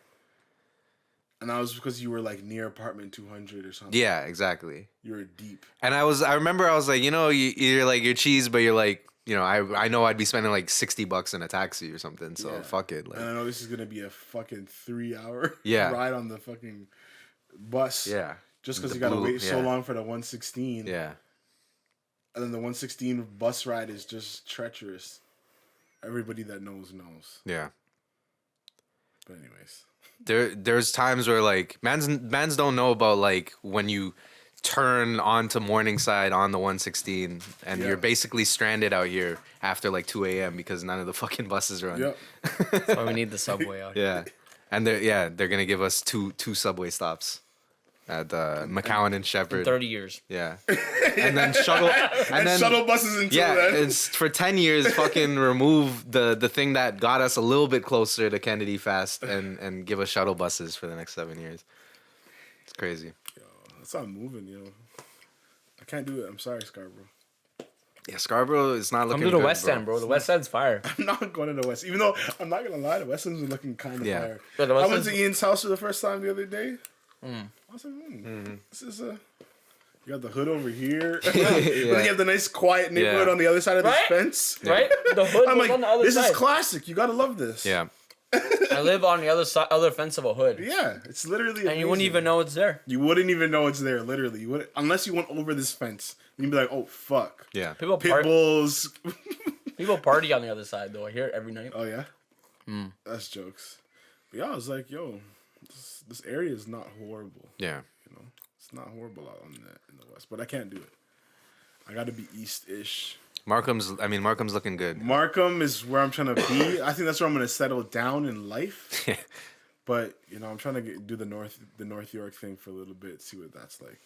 And that was because you were like near apartment 200 or something. Yeah, exactly. You were deep. And I remember I was like, you're like you're cheese, but you're like, I know I'd be spending like $60 in a taxi or something. So Yeah. fuck it. Like, And I know this is gonna be a fucking 3-hour Yeah. ride on the fucking bus. yeah. Just because The you gotta blue- wait so yeah. long for the 116. Yeah. And then the 116 bus ride is just treacherous. Everybody that knows knows. Yeah. But anyways. There's times where like mans don't know about like when you turn onto Morningside on the 116 and Yeah. you're basically stranded out here after like 2 a.m. because none of the fucking buses run. Yep. That's why we need the subway out here. Yeah. And they're gonna give us two subway stops at McCowan and Shepherd. 30 years. Yeah. And then shuttle And then shuttle buses until yeah, then. it's for 10 years fucking remove the thing that got us a little bit closer to Kennedy fast and give us shuttle buses for the next 7 years. It's crazy. That's not moving, I can't do it. I'm sorry, Scarborough. Yeah, Scarborough is not Come looking to the good, West End, bro. The West End's fire. I'm not going to the West. Even though I'm not gonna lie, the West End's looking kind of Yeah. fire. Yeah, the I West went to End's- Ian's house for the first time the other day. I was like, this is a. You got the hood over here. Then you have the nice quiet neighborhood Yeah. on the other side of the Right? fence. Right? The hood I'm was like, on the other this side. is classic. You gotta love this. Yeah. I live on the other fence of a hood. Yeah, it's literally. And you wouldn't amazing. even know it's there. You wouldn't even know it's there. Literally, you would unless you went over this fence. You'd be like, oh fuck. Yeah. People Pit bulls. people party on the other side though. I hear it every night. Oh yeah. That's jokes. But yeah, I was like, yo, this area is not horrible. Yeah. It's not horrible out on in the west, but I can't do it. I got to be east-ish. Markham's looking good. Markham is where I'm trying to be. I think that's where I'm gonna settle down in life. But I'm trying to do the North York thing for a little bit, see what that's like.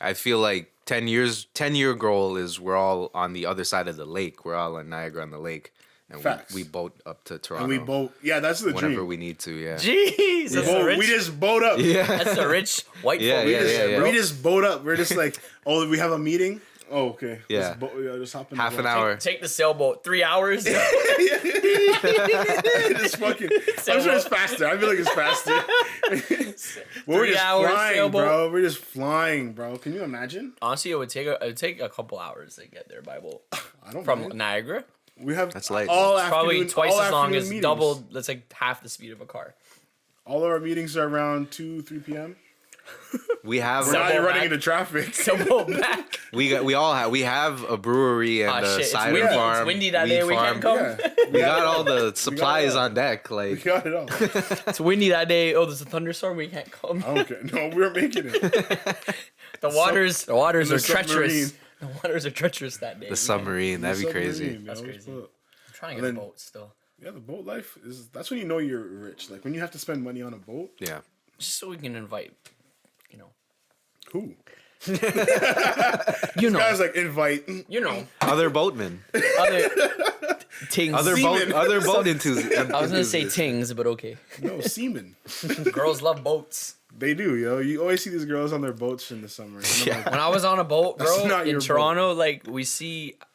I feel like 10-year goal is we're all on the other side of the lake. We're all in Niagara on the lake. And Facts. we boat up to Toronto. And we boat. Yeah, that's the whenever dream. we need to. Yeah. Jeez, that's a rich, We just boat up. Yeah. that's a rich white Yeah, folk. yeah. We just boat up. We're just like, oh, we have a meeting. Oh, okay. Yeah. Just hop in Half the an boat. hour. Take the sailboat 3 hours. Just fucking. I'm sure it's faster. I feel like it's faster. We're just 3 hours flying, sailboat. bro. We're just flying, bro. Can you imagine? Honestly, it would take a couple hours to get there by boat I don't from mind. Niagara. We have That's light. all It's probably afternoon- twice all as long afternoon as meetings. double. That's like half the speed of a car. All of our meetings are around 2-3 p.m. We have We're not Sailboat running back. into traffic. Sailboat back. we have a brewery and Ah, a shit, it's cider windy. farm. It's windy that weed day. We farm. can't come. Yeah. We got all the supplies on deck. We Like got it all. It's windy that day. Oh, there's a thunderstorm. We can't come. I don't care. No, we're making it. The waters the are treacherous. submarine. The waters are treacherous that day. the submarine. That'd be crazy. Submarine, That's yo, crazy. but- I'm trying to And get a then- boat still, Yeah, the boat life that's when you know you're rich. Like when you have to spend money on a boat. Yeah. just so we can invite. Who? You know, Guys like invite. Other boatmen. other tings. Other boat enthusiasts. I was gonna say tings, but okay. No, seamen. Girls love boats. They do, yo. You always see these girls on their boats in the summer. And I'm like, When I was on a boat, That's bro, not in your Toronto, like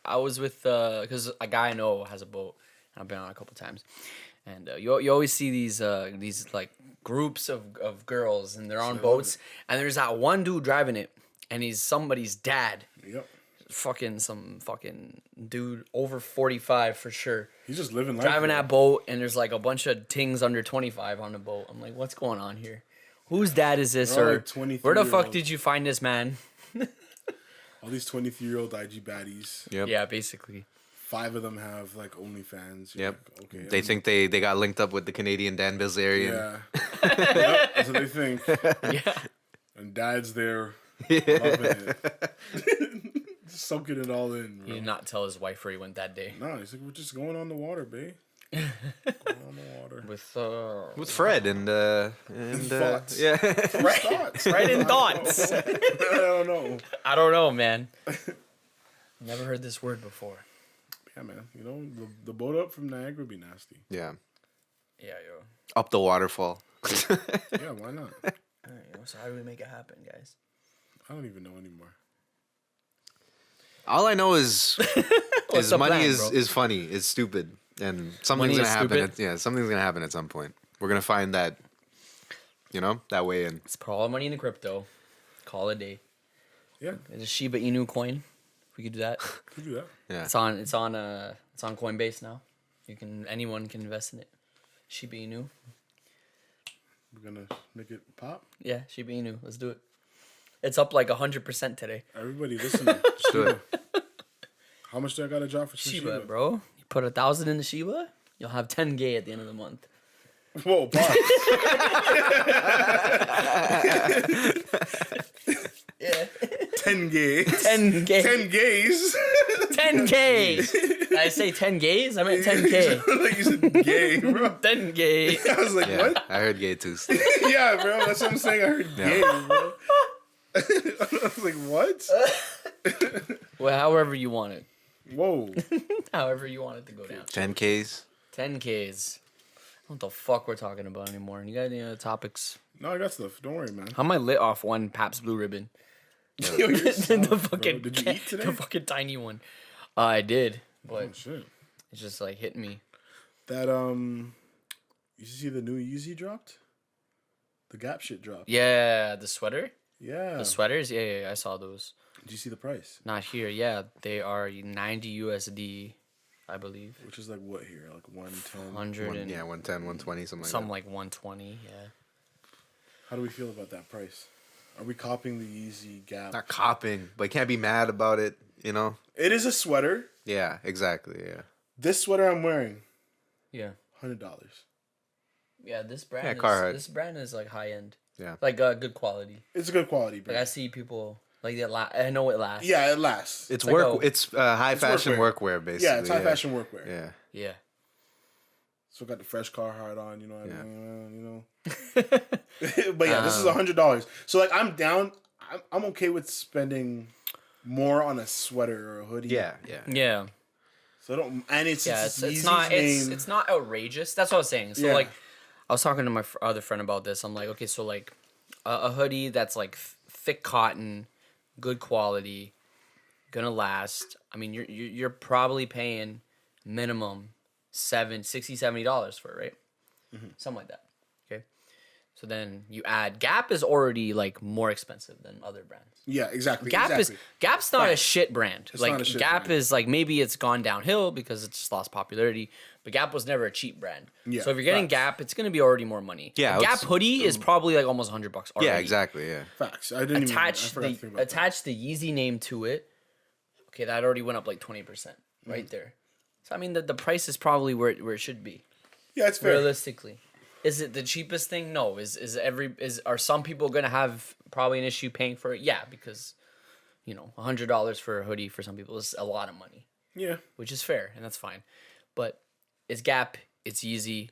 I was with because a guy I know has a boat, and I've been on a couple times, and you always see these like groups of girls, and they're on boats, and there's that one dude driving it, and he's somebody's dad, yep. some fucking dude over 45 for sure, He's just living life. driving bro. that boat, and there's like a bunch of tings under 25 on the boat. I'm like, what's going on here? Whose dad is this, They're all or like 23 where the year fuck old. did you find this man? All these 23-year-old IG baddies. Yep. Yeah, basically. 5 of them have like OnlyFans. You're Yep. like, okay. They think they got linked up with the Canadian Dan Bilzerian. Yeah. Yep, that's what they think. Yeah. And dad's there loving it. Just soaking it all in, He bro. did not tell his wife where he went that day. No, he's like, we're just going on the water, babe. Going on the water. With Fred and Thoughts. yeah. Thoughts. Right in thoughts. I don't know. I don't know, man. Never heard this word before. Yeah, man. The boat up from Niagara would be nasty. Yeah. Yeah, yo. Up the waterfall. Yeah, why not? All right, so how do we make it happen, guys? I don't even know anymore. All I know is What's the money plan, is bro? is funny. It's stupid, and something's Money gonna is happen. stupid? Something's gonna happen at some point. We're gonna find that, that way in. Let's put all the money into crypto. Call it a day. Yeah, There's a Shiba Inu coin. We could do that. we do that. Yeah. It's on Coinbase now. Anyone can invest in it. Shiba Inu. We're gonna make it pop. Yeah, Shiba Inu. Let's do it. It's up like 100% today. Everybody listening. Let's do it. How much do I gotta drop for some Shiba, Shiba? bro. You put 1,000 in the Shiba, you'll have 10K at the end of the month. Whoa, pop. Yeah. 10 gays. 10K. 10 gays. 10K. Did I say 10 gays? I meant 10K. Like you said gay, bro. 10K. I was like, Yeah, what? I heard gay too. Yeah, bro. That's what I'm saying. I heard gay, bro. I was like, what? Well, however you want it. Whoa. However you want it to go down. 10Ks. 10Ks. What the fuck we're talking about anymore? You got any other topics? No, I got stuff. Don't worry, man. How am I lit off one Pabst Blue Ribbon? Yo, you're the soft, bro. fucking Did you eat today? The fucking tiny one. I did, but Oh, shit. it's just like hitting me. That, you see the new Yeezy dropped? The Gap shit dropped. Yeah, the sweater, Yeah. the sweaters. Yeah, I saw those. Did you see the price? Not here. Yeah, they are 90 USD, I believe. Which is like what here? Like 110? 100 and 110, 120, something like something that. like 120. Yeah. How do we feel about that price? Are we copying the Yeezy Gap? Not copping, but can't be mad about it, It is a sweater. Yeah, exactly, yeah. This sweater I'm wearing, Yeah. $100. Yeah, this brand. Yeah, is, Carhartt. this brand is like high end. Yeah. Like good quality. It's a good quality, bro. Like I see people like it. I know it lasts. Yeah, it lasts. It's like work. a- It's high fashion workwear. workwear, basically. Yeah, it's high fashion workwear. Yeah. Yeah. So got the fresh Carhartt on, you know what Yeah. I mean? You know. But yeah, this is $100. So like I'm down. I'm okay with spending more on a sweater or a hoodie. Yeah. Yeah. So I don't, and it's It's not name. it's not outrageous. That's what I was saying. So Yeah. like, I was talking to my other friend about this. I'm like, okay, so like, a hoodie that's like thick cotton, good quality, gonna last. I mean, you're probably paying minimum $70 for it, right? Something like that. Okay. So then you add Gap is already like more expensive than other brands. Yeah, exactly. Gap's not a Right. shit brand. It's like not a shit Gap brand. is like maybe it's gone downhill because it's just lost popularity. But Gap was never a cheap brand. Yeah, So if you're getting facts. Gap, it's gonna be already more money. Yeah, A Gap it's- hoodie is probably like almost $100 already. Yeah, exactly. Yeah. Facts. I didn't Attach even. I forgot to think about that. attach the Yeezy name to it. Okay, that already went up like 20% right there. So I mean the price is probably where it should be. Yeah, it's fair. Realistically. Is it the cheapest thing? No. Are some people gonna have probably an issue paying for it? Yeah, because $100 for a hoodie for some people is a lot of money, Yeah. which is fair and that's fine. But it's Gap, it's Yeezy.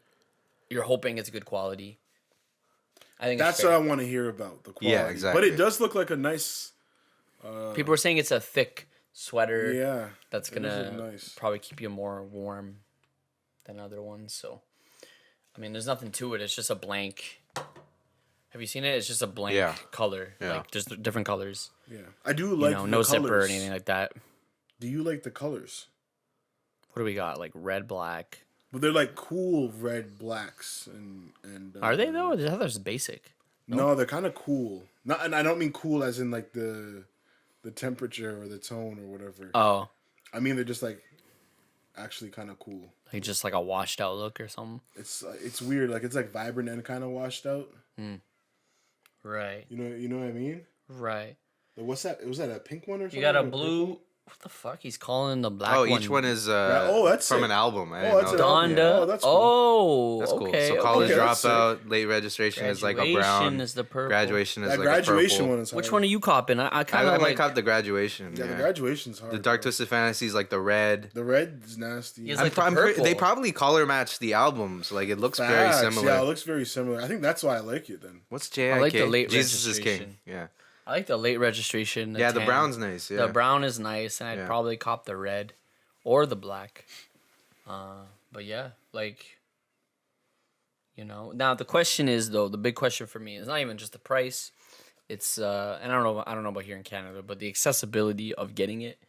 You're hoping it's good quality. I think That's it's what fair. I want to hear about the quality. Yeah, exactly. But it does look like a nice. People are saying it's a thick sweater. Yeah. That's it does gonna look nice. probably keep you more warm than other ones. So, I mean, there's nothing to it. It's just a blank. Have you seen it? It's just a blank Yeah. color. Yeah. Like just different colors. Yeah, I do like the No colors. zipper or anything like that. Do you like the colors? What do we got? Like red, black. But they're like cool red blacks and. Are they though? I thought those basic. No, they're kind of cool. Not, and I don't mean cool as in like the temperature or the tone or whatever. Oh, I mean they're just like actually kind of cool. like just like a washed out look or something. It's weird. Like it's like vibrant and kind of washed out. Right. You know what I mean? Right. Like, what's that? Was that a pink one or something? You got a Or blue. purple? What the fuck? He's calling the black Oh, one. each one is that's from sick. an album. I Oh, didn't that's know an that. album. Donda. Oh, that's cool. Oh, That's cool. okay. So college okay, that's dropout, late registration is like a Graduation brown. is the purple. Graduation is That like graduation a purple. one is hard. Which one are you copping? I kind I of like like. the graduation. Yeah, Yeah, the graduation's hard. The Dark bro. Twisted Fantasy is like the red. The red is nasty. It's I'm like the they purple. probably color match the albums. Like it looks very Facts. similar. Yeah, it looks very similar. I think that's why I like it then. What's JIK? I like the late Jesus is King. registration. Yeah. I like the late registration. Yeah, the tan. brown's nice. Yeah. The brown is nice, and I'd Yeah. probably cop the red or the black. But yeah, like, now the question is though, the big question for me is not even just the price. It's and I don't know about here in Canada, but the accessibility of getting it.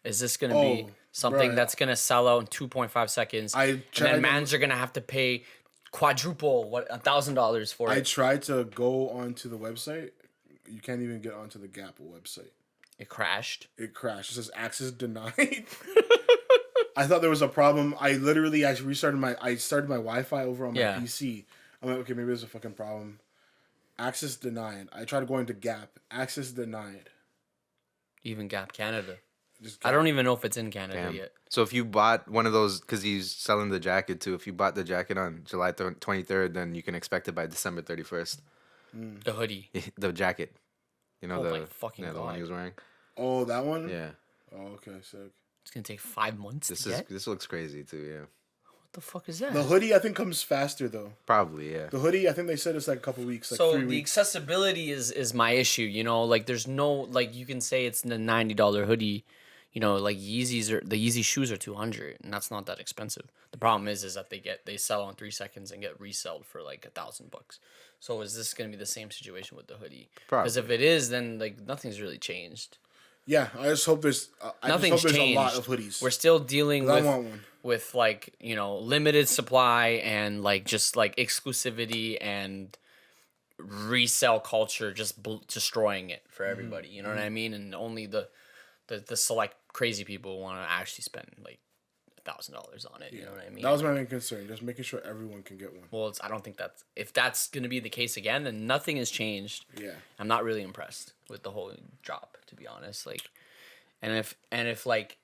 Is this gonna be Oh, something bruh. that's gonna sell out in 2.5 seconds? I tried and then to- mans are gonna have to pay quadruple $1,000 for I it. tried to go onto the website. You can't even get onto the Gap website. It crashed. It crashed. It says access denied. I thought there was a problem. I started my Wi-Fi over on my Yeah. PC. I'm like, okay, maybe there's a fucking problem. Access denied. I tried going to Gap. Access denied. Even Gap Canada. Just I don't even know if it's in Canada Damn. yet. So if you bought one of those, because he's selling the jacket too. If you bought the jacket on July 23rd, then you can expect it by December 31st. The hoodie. The jacket. You know Oh my the fucking the one God. he was wearing. Oh, that one? Yeah. Oh, okay, sick. It's gonna take 5 months This to is get. this looks crazy too. Yeah. What the fuck is that? The hoodie, I think, comes faster though. Probably. Yeah. The hoodie, I think they said it's like a couple weeks, like So 3 the weeks. accessibility is my issue. Like there's no like you can say it's the $90 hoodie. Like the Yeezy shoes are $200, and that's not that expensive. The problem is that they sell in 3 seconds and get resold for like $1,000. So is this gonna be the same situation with the hoodie? Because if it is, then like nothing's really changed. Yeah, I just hope there's. Nothing's a changed. lot of hoodies. We're still dealing I want one. with like limited supply and like just like exclusivity and resale culture just destroying it for everybody. You know what I mean? And only the select crazy people want to actually spend like $1,000 on it. You know what I mean? That was my main concern, just making sure everyone can get one. Well, I don't think if that's gonna be the case again, then nothing has changed. Yeah. I'm not really impressed with the whole drop, to be honest. Like, and if like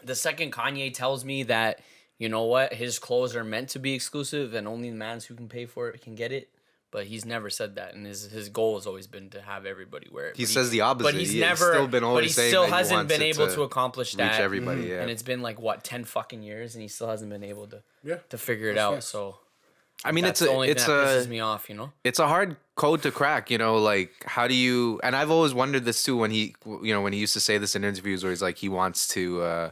the second Kanye tells me that his clothes are meant to be exclusive and only the mans who can pay for it can get it, But he's never said that, and his goal has always been to have everybody wear it. He But says the opposite. But he's He's never. still been always but he saying still that he hasn't wants been it able to to accomplish reach that. everybody. Yeah. And it's been like what 10 fucking years, and he still hasn't been able to Yeah. to figure it That's out. facts. So I mean, that's it's the only it's thing that pisses a me off, you know. it's a hard code to crack. You know, like how do you? And I've always wondered this too when he used to say this in interviews where he's like he wants to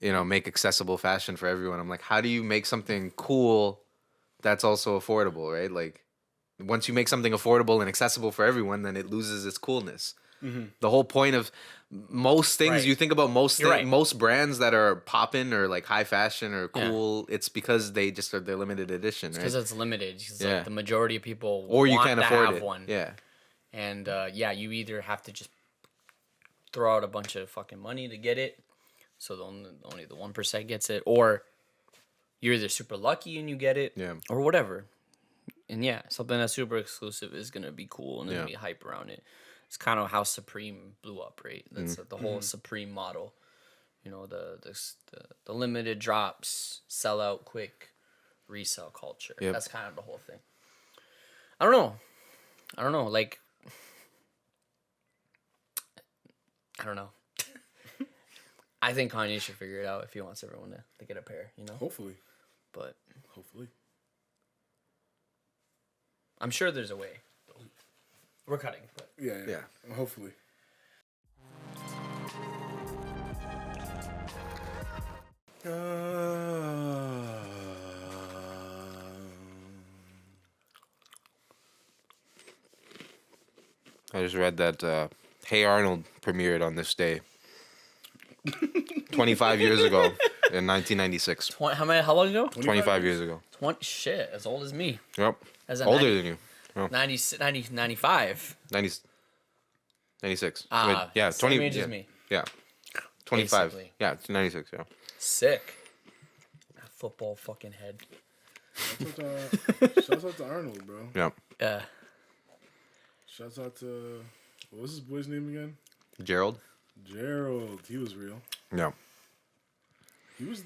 make accessible fashion for everyone. I'm like, how do you make something cool that's also affordable, right? Like once you make something affordable and accessible for everyone, then it loses its coolness. The whole point of most things Right. you think about You're right. most brands that are poppin' or like high fashion or cool, it's because they just are they're limited edition, right? Because it's limited. 'Cause, Yeah. like, the majority of people Or you want can't to afford have it. one. Yeah. And you either have to just throw out a bunch of fucking money to get it, so only the 1% gets it, or you're either super lucky and you get it, Yeah. or whatever. And something that's super exclusive is gonna be cool and there's gonna be hype around it. It's kind of how Supreme blew up, right? That's the whole Supreme model. You know, the limited drops, sell out quick, resell culture. Yep. That's kind of the whole thing. I don't know. Like, I don't know. I think Kanye should figure it out if he wants everyone to get a pair, you know? Hopefully. But Hopefully. I'm sure there's a way. We're cutting. But Yeah. Hopefully. I just read that Hey Arnold premiered on this day 25 years ago in 1996. How long ago? 25 years ago. 20, shit, as old as me. Yep. As a Older 90 than you. Oh, 95. 96. Ah, Wait, yeah, same 20 age yeah, as me. Yeah. 25. Basically. Yeah, it's 96, yeah. Sick. That football fucking head. Shouts out to Arnold, bro. Yeah. Yeah. Shouts out to what was his boy's name again? Gerald? Gerald. He was real. Yeah. He was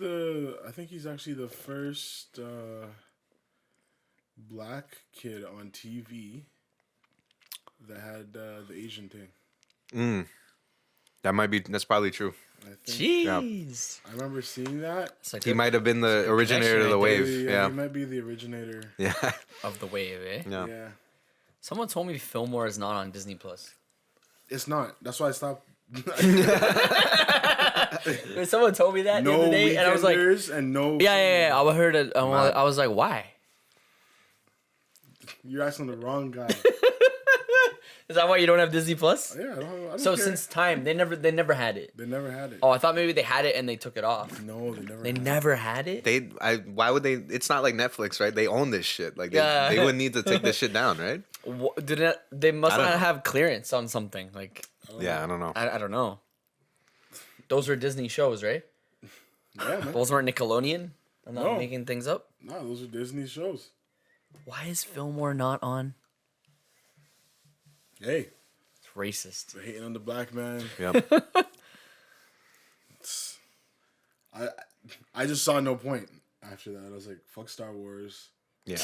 I think he's actually the first black kid on TV that had the Asian thing. That's probably true. I think Jeez. I remember seeing that. It's like He might have been the originator of the connection wave. Yeah, Yeah. he might be the originator. Yeah. of the wave, eh? Yeah. Yeah. Someone told me Fillmore is not on Disney Plus. It's not. That's why I stopped. Someone told me that the No other day, and I was like, Weekenders and no. yeah. I heard it. I was like, why? You're asking the wrong guy. Is that why you don't have Disney Plus? Yeah, I don't So care. since time, they never had it. They never had it. Oh, I thought maybe they had it and they took it off. No, they never. They had never had it. Why would they? It's not like Netflix, right? They own this shit. Like, Yeah. they wouldn't need to take this shit down, right? They must I don't not know. have clearance on something. Like, Yeah, I don't know. I don't know. Those were Disney shows, right? it. Yeah, man. Those weren't Nickelodeon. I'm not No. making things up. No, those are Disney shows. Why is Fillmore not on? Hey, It's racist. they're hating on the black man. Yep. I just saw no point after that. I was like, fuck Star Wars. Yeah.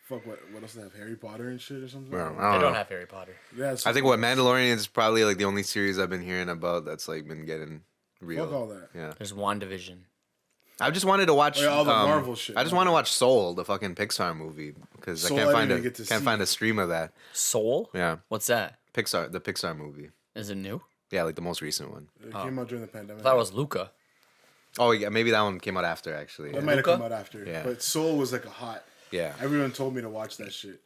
Fuck what else do they have? Harry Potter and shit or something? Well, They I don't don't know. have Harry Potter. Yeah, it's I think what Mandalorian is probably like the only series I've been hearing about that's like been getting real. fuck all that. Yeah. There's WandaVision. I just wanted to watch Oh, yeah, all the Marvel shit. I just want to watch Soul, the fucking Pixar movie, because I Soul, can't I find didn't a get to can't see. find a stream of that. Soul? Yeah, What's that? the Pixar movie. Is it new? Yeah, like the most recent one. It came out during the pandemic. I thought it was Luca. Oh yeah, maybe that one came out after actually. It Yeah. might have Luca? come out after. Yeah. But Soul was like a hot. Yeah. Everyone told me to watch that shit.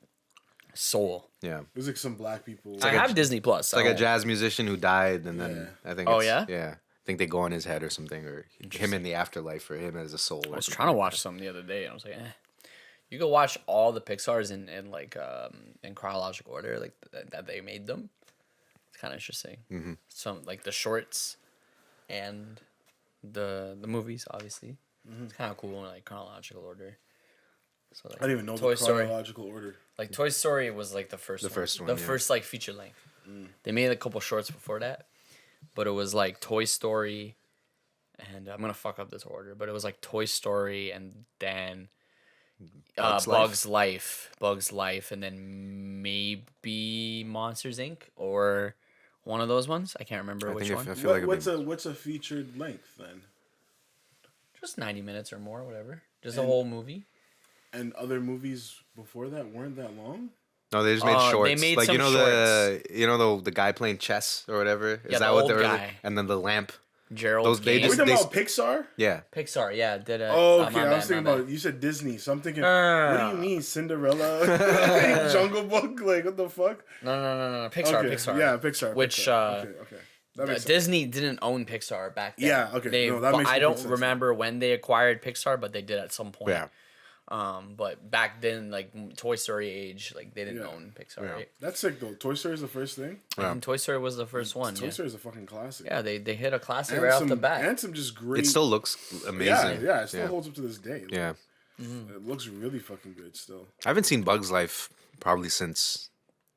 Soul. Yeah. It was like some black people. I have Disney Plus. It's like a jazz musician who died, and then Yeah. I think. Oh, it's, yeah? Yeah. I think they go on his head or something, or him in the afterlife, or him as a soul. I was trying to watch something the other day, and I was like, You can watch all the Pixar's in like in chronological order, like that they made them. It's kind of interesting. Mm-hmm. Some like the shorts, and the movies, obviously. It's kind of cool in like chronological order. So like I didn't even know Toy the Story. chronological order. Like Toy Story was like the first first one, the yeah. first like feature length. They made a couple shorts before that, but it was like Toy Story, and I'm gonna fuck up this order, but it was like Toy Story, and then Bugs Life, and then maybe Monsters Inc. or one of those ones. I can't remember which one. I feel like What's a featured length then? Just 90 minutes or more, whatever. Just a whole movie. And other movies before that weren't that long? No, they just made shorts. They made like some the guy playing chess or whatever. Is Yeah, that the what old they were? guy. And then the lamp. Gerald. Those- they Are we just- talking they- about Pixar? Yeah. Pixar, yeah, did it. Oh, okay. my I was bad, thinking my bad. about, you said Disney, so I'm thinking, what do you mean, Cinderella, Jungle Book? Like, what the fuck? No. Pixar, Okay, Pixar. yeah, Pixar. Which, Pixar. Okay. That makes sense. Disney didn't own Pixar back then. Yeah, okay. No, that makes I complete don't sense. remember when they acquired Pixar, but they did at some point. Yeah. But back then, like Toy Story age, like they didn't Yeah. own Pixar, Yeah. right? That's sick, though. Toy Story is the first thing. Yeah. And Toy Story was the first one. Toy Yeah, Story is a fucking classic. yeah, they hit a classic right off the bat. And some just great. It still looks amazing. Yeah, it still holds up to this day. Like, Yeah. It looks really fucking good still. I haven't seen Bugs Life probably since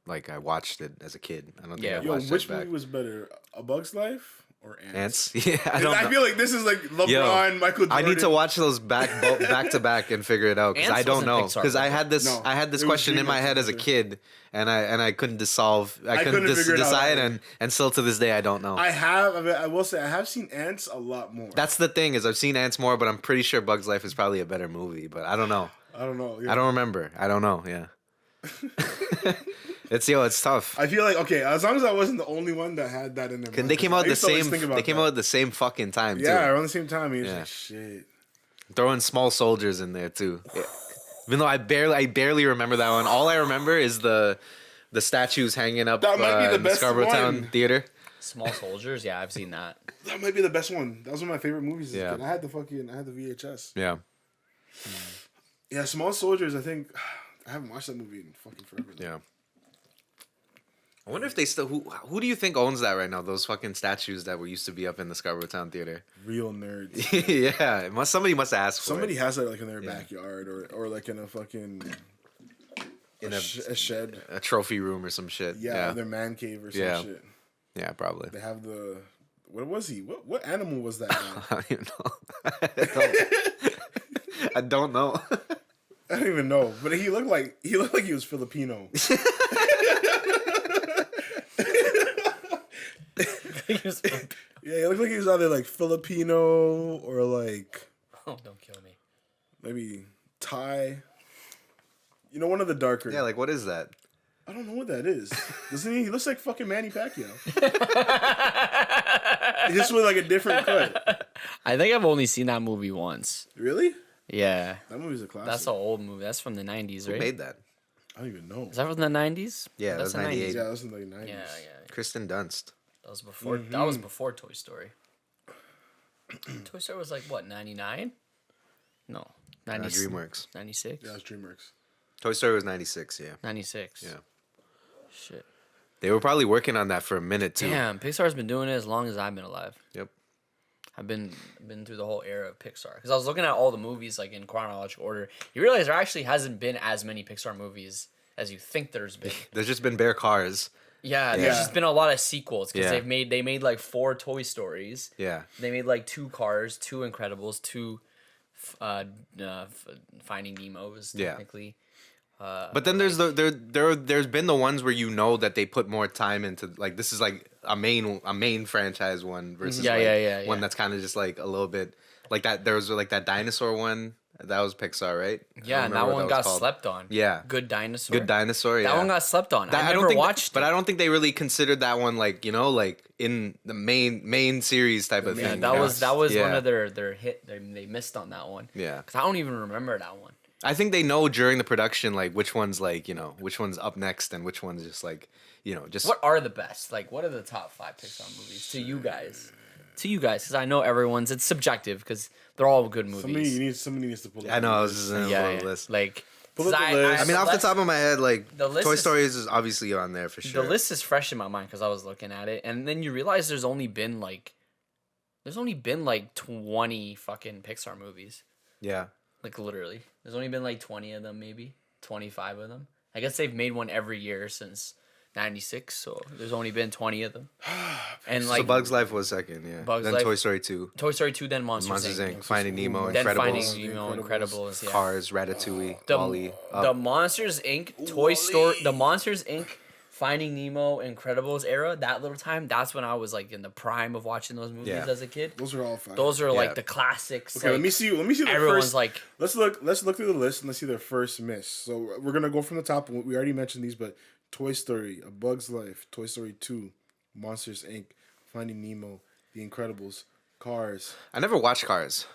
like I watched it as a kid. I don't think Yeah. I Yo, watched which it back. movie was better, A Bug's Life or Ants? Ants? Yeah, I don't I know. feel like this is like LeBron, Michael Jordan. I need to watch those back to back and figure it out because Ants I don't wasn't know Pixar, because I was it? had this No, I had this it was question in my DreamWorks head as a Pixar. kid and I couldn't couldn't figure it out decide either. and still to this day I don't know. I will say I have seen Ants a lot more. That's the thing is I've seen Ants more, but I'm pretty sure Bugs Life is probably a better movie. But I don't know. I don't know. I don't remember. I don't know. Yeah. It's tough. I feel like okay, as long as I wasn't the only one that had that in their mind. They came out I the used to always same. think about They came that. out at the same fucking time too. Yeah, around the same time. He was Yeah. like, shit. Throwing small soldiers in there too. Yeah. Even though I barely remember that one. All I remember is the statues hanging up That might be the in best Scarborough Town one. Theater. Small Soldiers, yeah, I've seen that. That might be the best one. That was one of my favorite movies. as a Yeah. kid. I had the VHS. Yeah. Yeah, Small Soldiers. I think I haven't watched that movie in fucking forever. though. Yeah. I wonder if they still who do you think owns that right now? Those fucking statues that were used to be up in the Scarborough Town Theater. Real nerds. Yeah, somebody must ask for Somebody it. has that like in their Yeah. backyard or like in a fucking In a shed. a trophy room or some shit. Yeah, Yeah, their man cave or some Yeah. shit. yeah, probably. They have the what was he? What animal was that? guy? I don't even know. I don't know. I don't even know, but he looked like he was Filipino. Yeah, he looked like he was either like Filipino or like Oh, don't kill me. maybe Thai. You know, one of the darker. Yeah, like what is that? I don't know what that is. Doesn't he? He looks like fucking Manny Pacquiao. Just with like a different cut. I think I've only seen that movie once. Really? Yeah. That movie's a classic. That's an old movie. That's from the 90s, Who right? made that? I don't even know. Is that from the 90s? Yeah, that That's was the 98. Yeah, that was in the 90s. Yeah. Kristen Dunst. That was before. That was before Toy Story. Toy Story was like what, 99? No, 90, DreamWorks. 96. Yeah, it was DreamWorks. Toy Story was 96. Yeah, 96. yeah. Shit. They were probably working on that for a minute too. Damn, Pixar's been doing it as long as I've been alive. Yep. I've been through the whole era of Pixar because I was looking at all the movies like in chronological order. You realize there actually hasn't been as many Pixar movies as you think there's been. There's just been bare cars. Yeah, Yeah. there's just been a lot of sequels because Yeah. they made like 4 Toy Stories. Yeah. They made like 2 Cars, 2 Incredibles, 2 Finding Nemo's Yeah. technically. But then there's there's been the ones where you know that they put more time into, like, this is like a main franchise one versus Yeah, like yeah. one that's kind of just like a little bit like that. There was like that dinosaur one that was Pixar, right? I Yeah, don't and remember that what one was got called. slept on. Yeah. Good Dinosaur. Good Dinosaur. Yeah. That one got slept on. That- I don't never think watched but it. I don't think they really considered that one like, you know, like in the main series type of Yeah, thing. that you know? was Yeah. one of their hit. They missed on that one. Yeah. Because I don't even remember that one. I think they know during the production like which one's like, you know, which one's up next and which one's just like, you know, just What are the best? Like, what are the top 5 Pixar movies to you guys? To you guys, because I know everyone's. It's subjective because they're all good movies. Somebody needs to pull up I know the I was list. just in Yeah, the list. like. Pull up 'cause the list. I mean, off the let's- top of my head, like the list Toy is- Story is obviously on there for sure. The list is fresh in my mind because I was looking at it, and then you realize there's only been like 20 fucking Pixar movies. Yeah, Like literally, there's only been like 20 of them, maybe 25 of them. I guess they've made one every year since '96, so there's only been 20 of them. And So like Bugs Life was second, yeah. Bugs Then Life- Toy Story 2, Toy Story 2, then Monsters Inc. Inc., Finding Nemo, Then Finding Incredibles, Nemo, Incredibles. Incredibles, yeah. Cars, Ratatouille, The, Wall-E, the Up. Monsters Inc. Toy Story, the Monsters Inc. Finding Nemo, Incredibles era, that little time, that's when I was like in the prime of watching those movies Yeah. as a kid. Those are all fire. Those are Yeah. like the classics. Okay, like, let me see. Let me see the everyone's first. like, Let's look through the list and let's see their first miss. So we're gonna go from the top. We already mentioned these, but Toy Story, A Bug's Life, Toy Story 2, Monsters Inc., Finding Nemo, The Incredibles, Cars. I never watched Cars.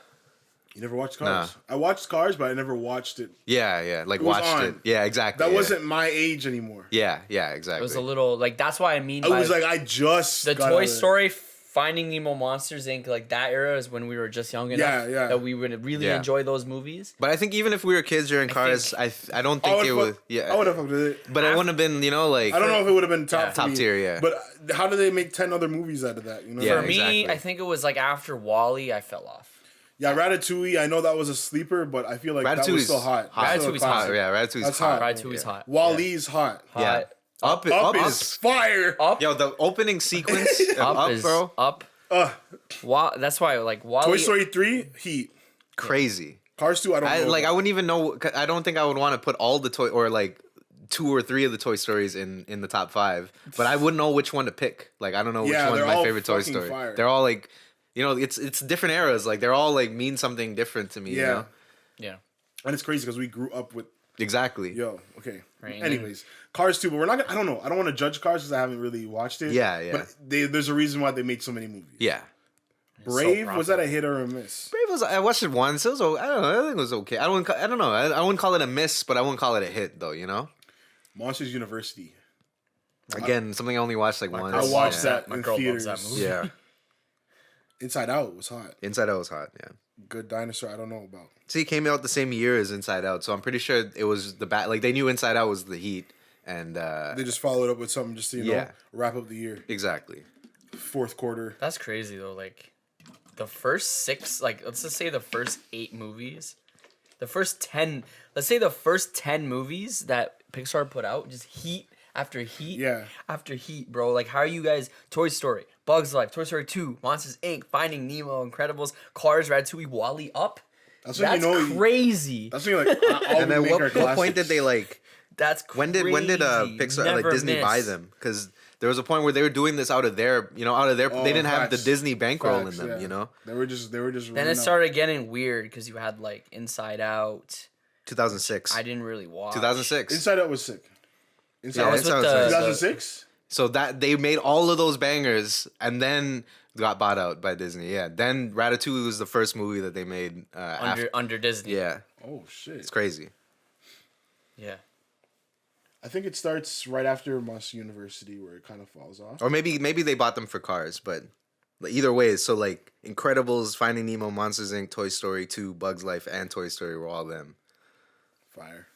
You never watched Cars? I watched Cars, but I never watched it. Yeah, like was watched on. it. Yeah, exactly. That yeah. wasn't my age anymore. Yeah, it exactly. was a little like that's why I mean. I by was like, I just the got out Toy of it. Story, Finding Nemo, Monsters Inc. Like that era is when we were just young enough Yeah. that we would really Yeah. enjoy those movies. But I think even if we were kids during Cars, I don't think it would. Yeah, I would have fucked with it. but it wouldn't have been, like I don't know if it would have been top Yeah. for Top me, tier, yeah. But how do they make 10 other movies out of that? You know. Yeah, For me, exactly. I think it was like after Wall-E, I fell off. Yeah, Ratatouille. I know that was a sleeper, but I feel like that was Ratatouille's still hot. hot. That's still a Ratatouille's hot, classic. Yeah, Ratatouille's That's hot. hot. Ratatouille's hot. Wall-E's hot. Yeah. Hot. Up Up is is fire. Up, yo, the opening sequence of up, Up, is bro, up. That's why like Wall-E. Toy Story 3, heat. crazy. Cars 2, I don't know. I wouldn't even know. I don't think I would want to put all the toy or like 2 or 3 of the Toy Stories in the top 5. But I wouldn't know which one to pick. Like I don't know which Yeah, one's they're my all favorite Toy fucking Story. fire. They're all like, it's different eras. Like they're all like mean something different to me. Yeah. You know? Yeah. And it's crazy because we grew up with. Exactly. Yo, okay. Right. Anyways, Cars 2, but we're not gonna, I don't know. I don't want to judge Cars because I haven't really watched it. Yeah. But there's a reason why they made so many movies. Yeah. Brave, so was that a hit or a miss? Brave was. I watched it once. It was. I don't know. I think it was okay. I don't know. I wouldn't call it a miss, but I wouldn't call it a hit though. You know. Monsters University. Again, something I only watched like once. I watched yeah. that My in girl theaters. loves that movie. Yeah. Inside Out was hot. Inside Out was hot. Yeah. Good Dinosaur, I don't know about. See, it came out the same year as Inside Out, so I'm pretty sure it was the bat. Like they knew Inside Out was the heat, and They just followed up with something just to, Yeah. wrap up the year. exactly. Fourth quarter. That's crazy though. Like the first 6, like let's just say the first 8 movies, the first 10. Let's say the first 10 movies that Pixar put out, just heat after heat, Yeah. after heat, bro. Like how are you guys? Toy Story, Bugs Life, Toy Story 2, Monsters Inc., Finding Nemo, Incredibles, Cars, Ratatouille, Wall-E, Up. That's That's when you know. crazy. That's when you're like, all And we then make what are point did classics. they like? That's When crazy. did Pixar like Never Disney buy miss. them? Because there was a point where they were doing this out of their. They didn't have the facts. Disney bankroll Facts, in them. yeah. You know, They were just. Then running it out. started getting weird because you had like Inside Out. 2006. I didn't really watch. 2006. Inside Out was sick. Inside That Out was Inside with Out's the, nice. 2006. So that they made all of those bangers and then got bought out by Disney. Yeah. Then Ratatouille was the first movie that they made after. under Disney. Yeah, Oh shit! it's crazy. Yeah. I think it starts right after Monster University where it kind of falls off. Or maybe they bought them for Cars, but either way, so like Incredibles, Finding Nemo, Monsters Inc., Toy Story 2, Bugs Life, and Toy Story were all them. Fire.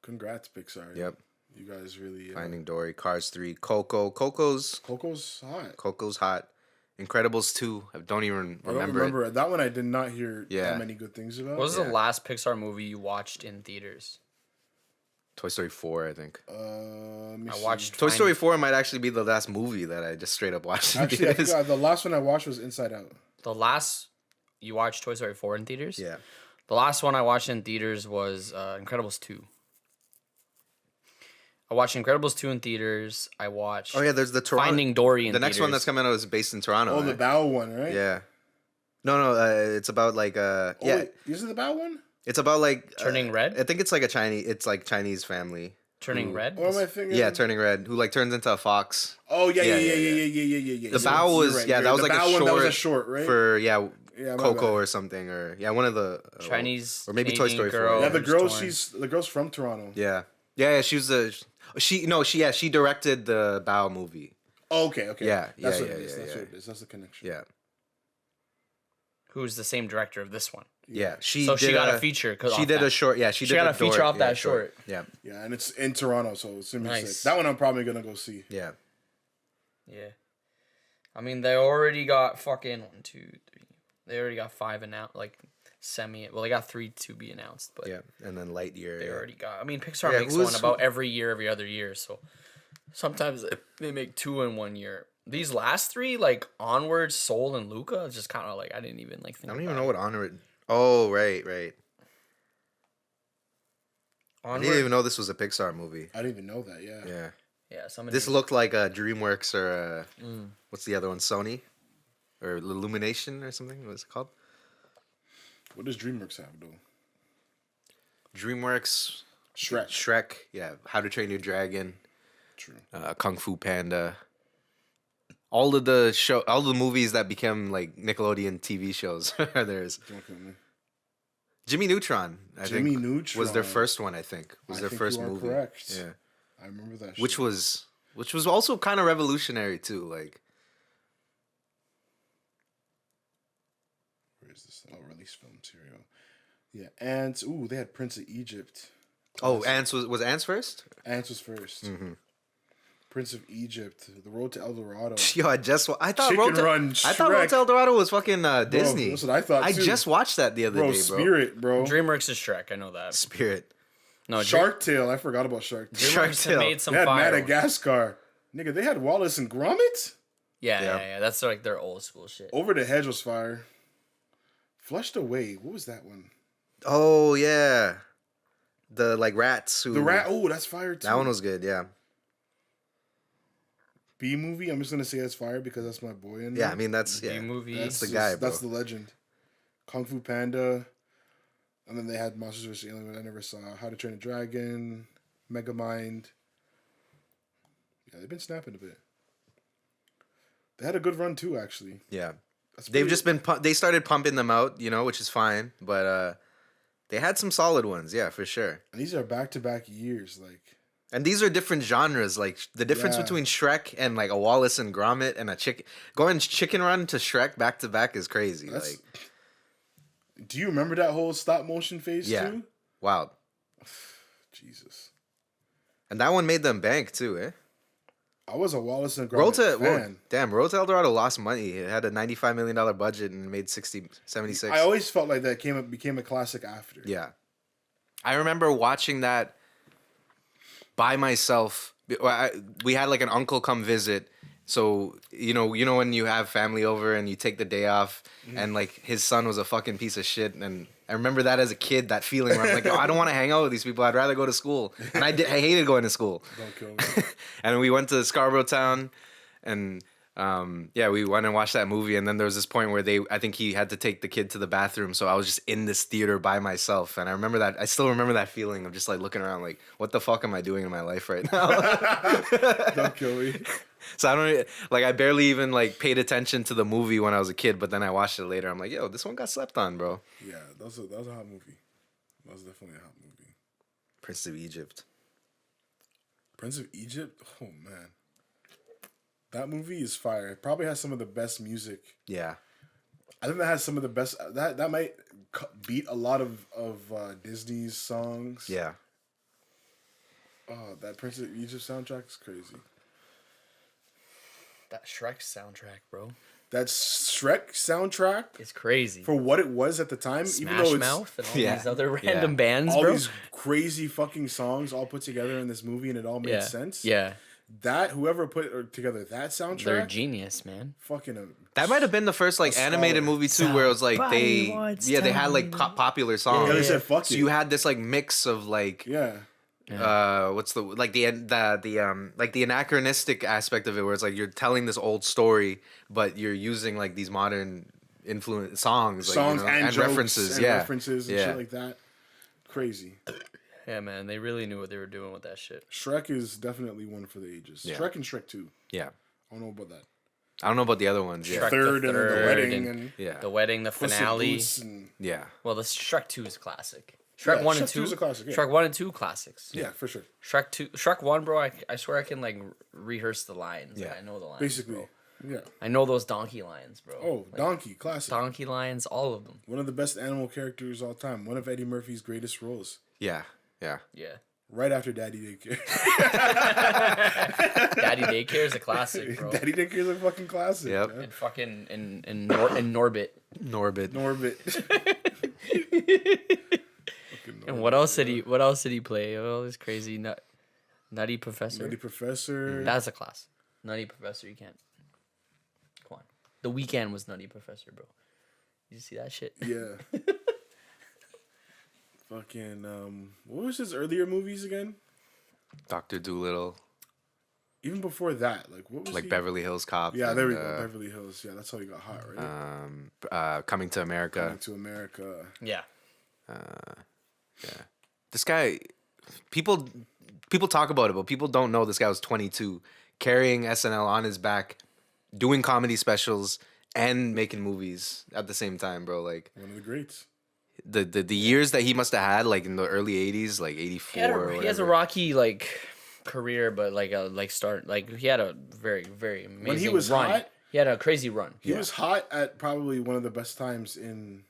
Congrats, Pixar. Yep. You guys really. Finding Dory, Cars 3, Coco. Coco's Coco's hot. hot. Incredibles 2. I don't even I don't remember, remember it. That one. I did not hear Yeah. that many good things about. What was Yeah. the last Pixar movie you watched in theaters? Toy Story 4, I think. Let me I see. watched Toy Story 4 might actually be the last movie that I just straight up watched. In Actually, I theaters. forgot. The last one I watched was Inside Out. The last you watched Toy Story 4 in theaters? Yeah. The last one I watched in theaters was Incredibles 2. I watched Incredibles 2 in theaters. I watched Oh yeah, there's the Toronto. Finding Dory in the next one that's theaters. coming out is based in Toronto. Oh, the right? Bow one, right? Yeah. No, it's about like Oh, yeah, wait, is it the Bow one? it's about like Turning Red? I think it's like Chinese family. Turning who- Red? Or am I thinking? Yeah, Turning Red, who like turns into a fox. Oh yeah, Yeah, yeah, yeah, yeah, yeah, yeah, yeah, yeah, yeah. The Bow You're was right, yeah, you're that right. was The like Bow a one, short. that was a short, right? For Yeah, my Coco bad. or something or one of the Chinese or maybe Toy Canadian Story 4. girl Yeah, the who's girl. torn. The girl's from Toronto. yeah, she was she directed the Bow movie. Oh, okay. Yeah, That's yeah, what yeah, it is. yeah, That's yeah. what it is. That's the connection. Yeah. Who's the same director of this one. Yeah, she So she did got a feature. She did a short. Yeah, she did got a a feature Dory- off that yeah, short. Yeah, Yeah, and it's in Toronto, so it's gonna be Nice. sick. That one I'm probably gonna go see. yeah. Yeah. I mean, they already got fucking 1, 2, 3. They already got 5 announced, like semi. Well, they got 3 to be announced, but Yeah, and then Lightyear. they yeah. already got. I mean, Pixar Yeah, makes who's- one about every year, every other year. So Sometimes they make 2 in 1 year. These last 3, like Onward, Soul, and Luca, it's just kind of like I didn't even like think. I don't even about know it. what Onward. Oh, right. I didn't even know this was a Pixar movie. I didn't even know that. Yeah. Yeah. Yeah, This looked like a DreamWorks or what's the other one? Sony or Illumination or something. What's it called? What does DreamWorks have though? DreamWorks. Shrek. Shrek. Yeah. How to Train Your Dragon. True. Kung Fu Panda. All the movies that became like Nickelodeon TV shows are theirs. Don't kill me. Jimmy Neutron. I Jimmy think, Neutron was their first one. I think was I their think first you are movie. correct. Yeah. I remember that. Which shit. was also kind of revolutionary too. Like, Where is this? Oh, release film serial. Yeah, Ants. Ooh, they had Prince of Egypt. Ants was Ants first. Ants was 1st. Mm-hmm. Prince of Egypt, The Road to El Dorado. Yo, I thought Chicken Road to, Run, I thought Road Shrek. to El Dorado was fucking Disney. That's what I thought, I too. just watched that the other Bro, day, bro. Spirit, bro. DreamWorks is Shrek. I know that. Spirit. No, Shark Tale. I forgot about Shark Tale. Shark DreamWorks Tale. have made some They had fire. Madagascar. Nigga, they had Wallace and Gromit? Yeah. That's like their old school shit. Over the Hedge was fire. Flushed Away. What was that one? Oh yeah, the like rats who The Rat. Oh, that's fire too. That one was good. Yeah. B movie. I'm just gonna say that's fire because that's my boy in there. Yeah, I mean that's B movie. That's the guy, bro. That's the legend. Kung Fu Panda. And then they had Monsters vs. Aliens I never saw. How to Train a Dragon. Megamind. Yeah, they've been snapping a bit. They had a good run too, actually. Yeah. That's They've pretty- just been they started pumping them out, which is fine, but they had some solid ones, yeah, for sure. And these are back-to-back years, like. And these are different genres. Like the difference Yeah. between Shrek and like a Wallace and Gromit and a Chicken Run to Shrek back to back is crazy. That's- Like, Do you remember that whole stop motion phase yeah, too? wow. Jesus. And that one made them bank too, eh? I was a Wallace and Road Gromit to fan. Road to El Dorado lost money. It had a $95 million budget and made 76. I always felt like that became a classic after. Yeah. I remember watching that by myself. We had like an uncle come visit. So, you know when you have family over and you take the day off and like his son was a fucking piece of shit. And I remember that as a kid, that feeling where I'm like, I don't want to hang out with these people. I'd rather go to school. And I hated going to school. Don't kill me. And we went to Scarborough Town and we went and watched that movie, and then there was this point where I think he had to take the kid to the bathroom, so I was just in this theater by myself, and I still remember that feeling of just like looking around like, what the fuck am I doing in my life right now? Don't kill me. So I barely even like paid attention to the movie when I was a kid, but then I watched it later. I'm like, yo, this one got slept on, bro. Yeah, that was a hot movie. That was definitely a hot movie. Prince of Egypt. Prince of Egypt? Oh man. That movie is fire. It probably has some of the best music. Yeah. I think that has some of the best. That might beat a lot of Disney's songs. Yeah. Oh, that Prince of Egypt soundtrack is crazy. That Shrek soundtrack, bro. That Shrek soundtrack It's crazy. for what it was at the time, even though Smash it's Mouth and all Yeah. these other Yeah. random bands, all bro. these crazy fucking songs all put together in this movie and it all made yeah. sense. Yeah. That whoever put together that They're soundtrack, genius, man. fucking That might have been the first like A animated scholar. movie too, where it was like Somebody once they had like told me. popular songs. Yeah, they said fuck So it. you had this like mix of like Yeah. what's the like the like the anachronistic aspect of it, where it's like you're telling this old story, but you're using like these modern influence songs, like, Songs and jokes references, and yeah, references and yeah. shit like that. Crazy. Yeah, man. They really knew what they were doing with that shit. Shrek is definitely one for the ages. Yeah. Shrek and Shrek 2. yeah. I don't know about that. I don't know about the other ones. Yeah, Shrek Third and the third wedding and- and yeah, The wedding, the Puss in finale. Boots and yeah. Well, the Shrek 2 is classic. Shrek Yeah, 1 and Shrek 2 2 is a classic, yeah. Shrek 1 and 2 classics. yeah, for sure. Shrek 1, bro, I swear I can like rehearse the lines. Yeah. Like, I know the lines. Basically. bro. Yeah. I know those donkey lines, bro. Oh, Like, Donkey, classic. donkey lines, all of them. One of the best animal characters of all time. One of Eddie Murphy's greatest roles. Yeah, yeah. Yeah. Right after Daddy Daycare. Daddy Daycare is a classic, bro. Daddy Daycare is a fucking classic. Yep. man. And fucking in Norbit. Norbit. Norbit. And what else did he play? All this crazy Nutty Professor. Nutty Professor. That's a class. Nutty Professor, you can't. Come on. The Weeknd was Nutty Professor, bro. You see that shit? Yeah. Fucking what was his earlier movies again? Dr. Doolittle, Even before that, like what was like he? Beverly Hills Cop. Yeah, and, there we go. Beverly Hills. Yeah, that's how he got hot, right? Coming to America. Coming to America. Yeah. This guy, people talk about it, but people don't know this guy was 22, carrying SNL on his back, doing comedy specials and making movies at the same time, bro. Like One of the greats. the years that he must have had, like in the early 80s, like 84 or whatever. He has a rocky like career, but like a start. Like he had a very very amazing When he was run. hot, He had a crazy run. he was hot at probably one of the best times in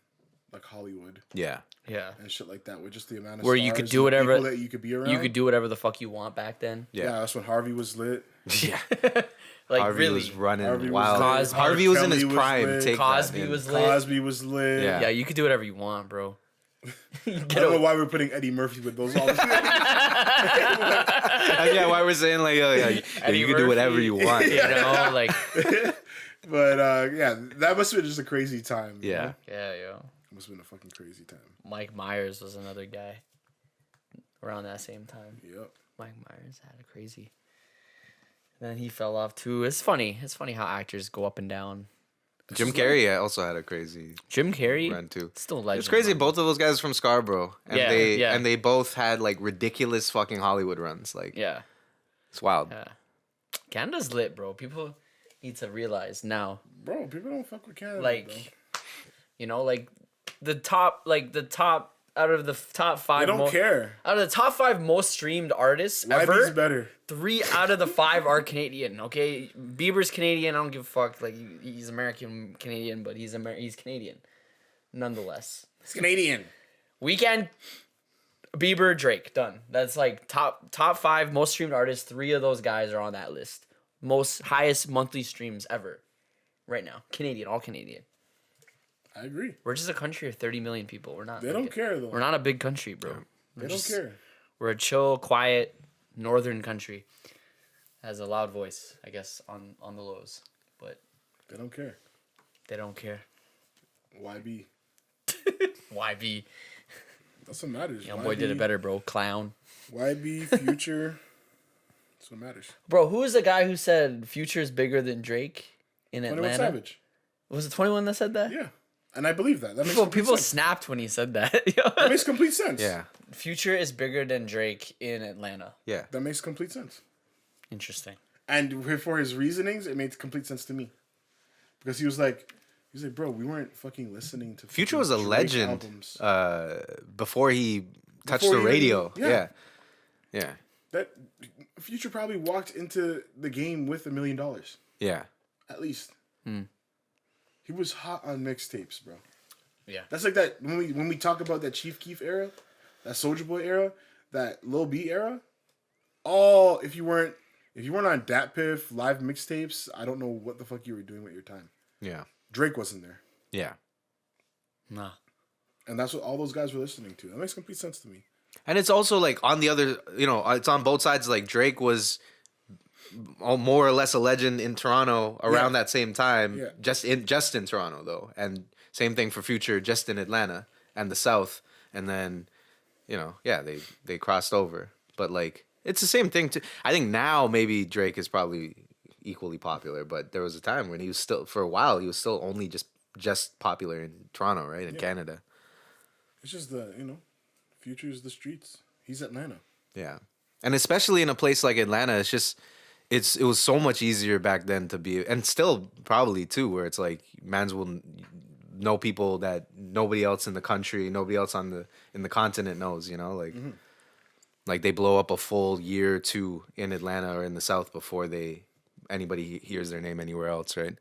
like Hollywood Yeah. Yeah. and shit like that, with just the amount of Where you stars could and do whatever people that you could be around. You could do whatever the fuck you want back then. Yeah, that's when Harvey was lit. Yeah. Like Harvey really. was running Harvey was wild. lit. Harvey was in Kelly his was prime. lit. Take Cosby that, was man. lit. Cosby was lit. Yeah. Yeah, you could do whatever you want, bro. I don't know why we're putting Eddie Murphy with those all the time. Yeah, why we're saying like, Eddie you can do whatever Murphy. you want. You know, like But yeah, that must have been just a crazy time. you Yeah. know? yeah, yo. Must have been a fucking crazy time. Mike Myers was another guy around that same time. Yep. Mike Myers had a crazy. Then he fell off too. It's funny. It's funny how actors go up and down. Jim Carrey also had a crazy Jim Carrey, run too. still a legend. It's crazy. man. Both of those guys are from Scarborough, and Yeah, they both had like ridiculous fucking Hollywood runs. Like, Yeah, it's wild. yeah. Canada's lit, bro. People need to realize now, Bro, people don't fuck with Canada. like, bro. you know, like the top out of the top They five. don't care. Out of the top 5 most streamed artists YB's ever, better. 3 out of the 5 are Canadian. Okay, Bieber's Canadian. I don't give a fuck. Like he's American Canadian, but he's Canadian, nonetheless. It's Canadian. Weekend, Bieber, Drake, done. That's like top 5 most streamed artists. 3 of those guys are on that list. Highest monthly streams ever, right now. Canadian, all Canadian. I agree. We're just a country of 30 million people. We're not. They don't care though. We're not a big country, bro. They don't care. We're a chill, quiet, northern country. Has a loud voice, I guess, on the lows, but They don't care. they don't care. YB. YB, That's what matters. young boy did it better, bro. Clown, YB, Future. That's what matters. bro. Who was the guy who said Future's bigger than Drake in 21 Atlanta? Savage. Was it 21 that said that? Yeah. And I believe that. That makes People complete sense. snapped when he said that. That makes complete sense. Yeah, Future is bigger than Drake in Atlanta. yeah. That makes complete sense. Interesting. And for his reasonings, it made complete sense to me. Because he was like, bro, we weren't fucking listening to Future fucking was a Drake legend albums. before he touched Before the he- radio. yeah. Yeah, That Future probably walked into the game with $1 million. yeah. At least. He was hot on mixtapes, bro. Yeah. That's like that when we talk about that Chief Keef era, that Soulja Boy era, that Lil B era. All if you weren't on Dat Piff live mixtapes, I don't know what the fuck you were doing with your time. Yeah. Drake wasn't there, Yeah. Nah. and that's what all those guys were listening to. That makes complete sense to me. And it's also like on the other, it's on both sides. Like Drake was more or less a legend in Toronto around Yeah. that same time. Yeah. Just in Toronto though, and same thing for Future, just in Atlanta and the South. And then, they crossed over. But like it's the same thing too. I think now maybe Drake is probably equally popular, but there was a time when he was still only just popular in Toronto, right? In Canada. It's just Future's the streets. He's Atlanta. Yeah. And especially in a place like Atlanta, it was so much easier back then to be, and still probably too, where it's like mans will know people that nobody else in the country, nobody else in the continent knows, like they blow up a full year or two in Atlanta or in the South before anybody hears their name anywhere else, right?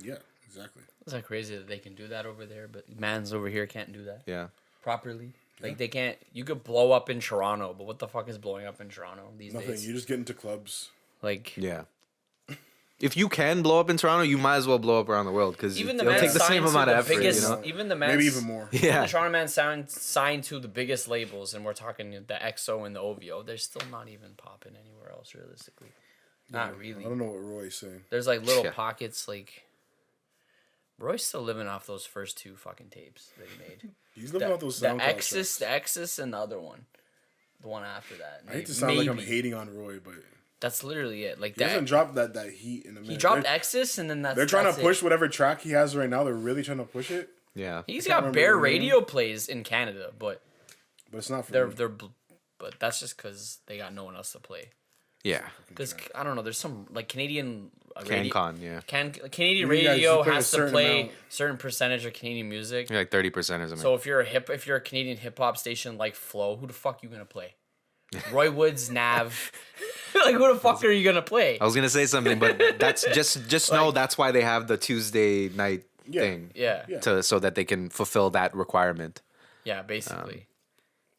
Yeah, exactly. It's not crazy that they can do that over there, but mans over here can't do that Yeah. properly. Like they can't. You could blow up in Toronto, but what the fuck is blowing up in Toronto these Nothing. days? You just get into clubs. Like Yeah. If you can blow up in Toronto, you might as well blow up around the world because Even the it'll man take the same signed to amount of the effort. biggest, You know? even the man, Maybe even more. Yeah. The Toronto man signed to the biggest labels, and we're talking the EXO and the OVO. They're still not even popping anywhere else, realistically. Not really. I don't know what Roy's saying. There's like little Yeah. pockets. Like Roy's still living off those first 2 fucking tapes that he made. He's living off those The SoundCloud Exodus, tracks. the Exodus, and the other one, the one after that. I hate to sound like I'm hating on Roy, but That's literally it. Like he hasn't that. dropped that heat in a minute. He dropped They're, Exodus, and then they're trying that's to push it. whatever track he has right now. They're really trying to push it, Yeah. He's I can't got remember bare the name. radio plays in Canada, but but it's not for they're me. but that's just because they got no one else to play. Yeah. Because I don't know, there's some like Canadian radio. CanCon, yeah. Canadian You guys radio play a has to certain play amount. certain percentage of Canadian music. Yeah, like 30% or something. So if you're a Canadian hip hop station like Flow, who the fuck you gonna play? Roy Woods, Nav. Like who the fuck are you gonna play? I was gonna say something, but that's just know that's why they have the Tuesday night thing. Yeah. Yeah. So that they can fulfill that requirement. Yeah, basically.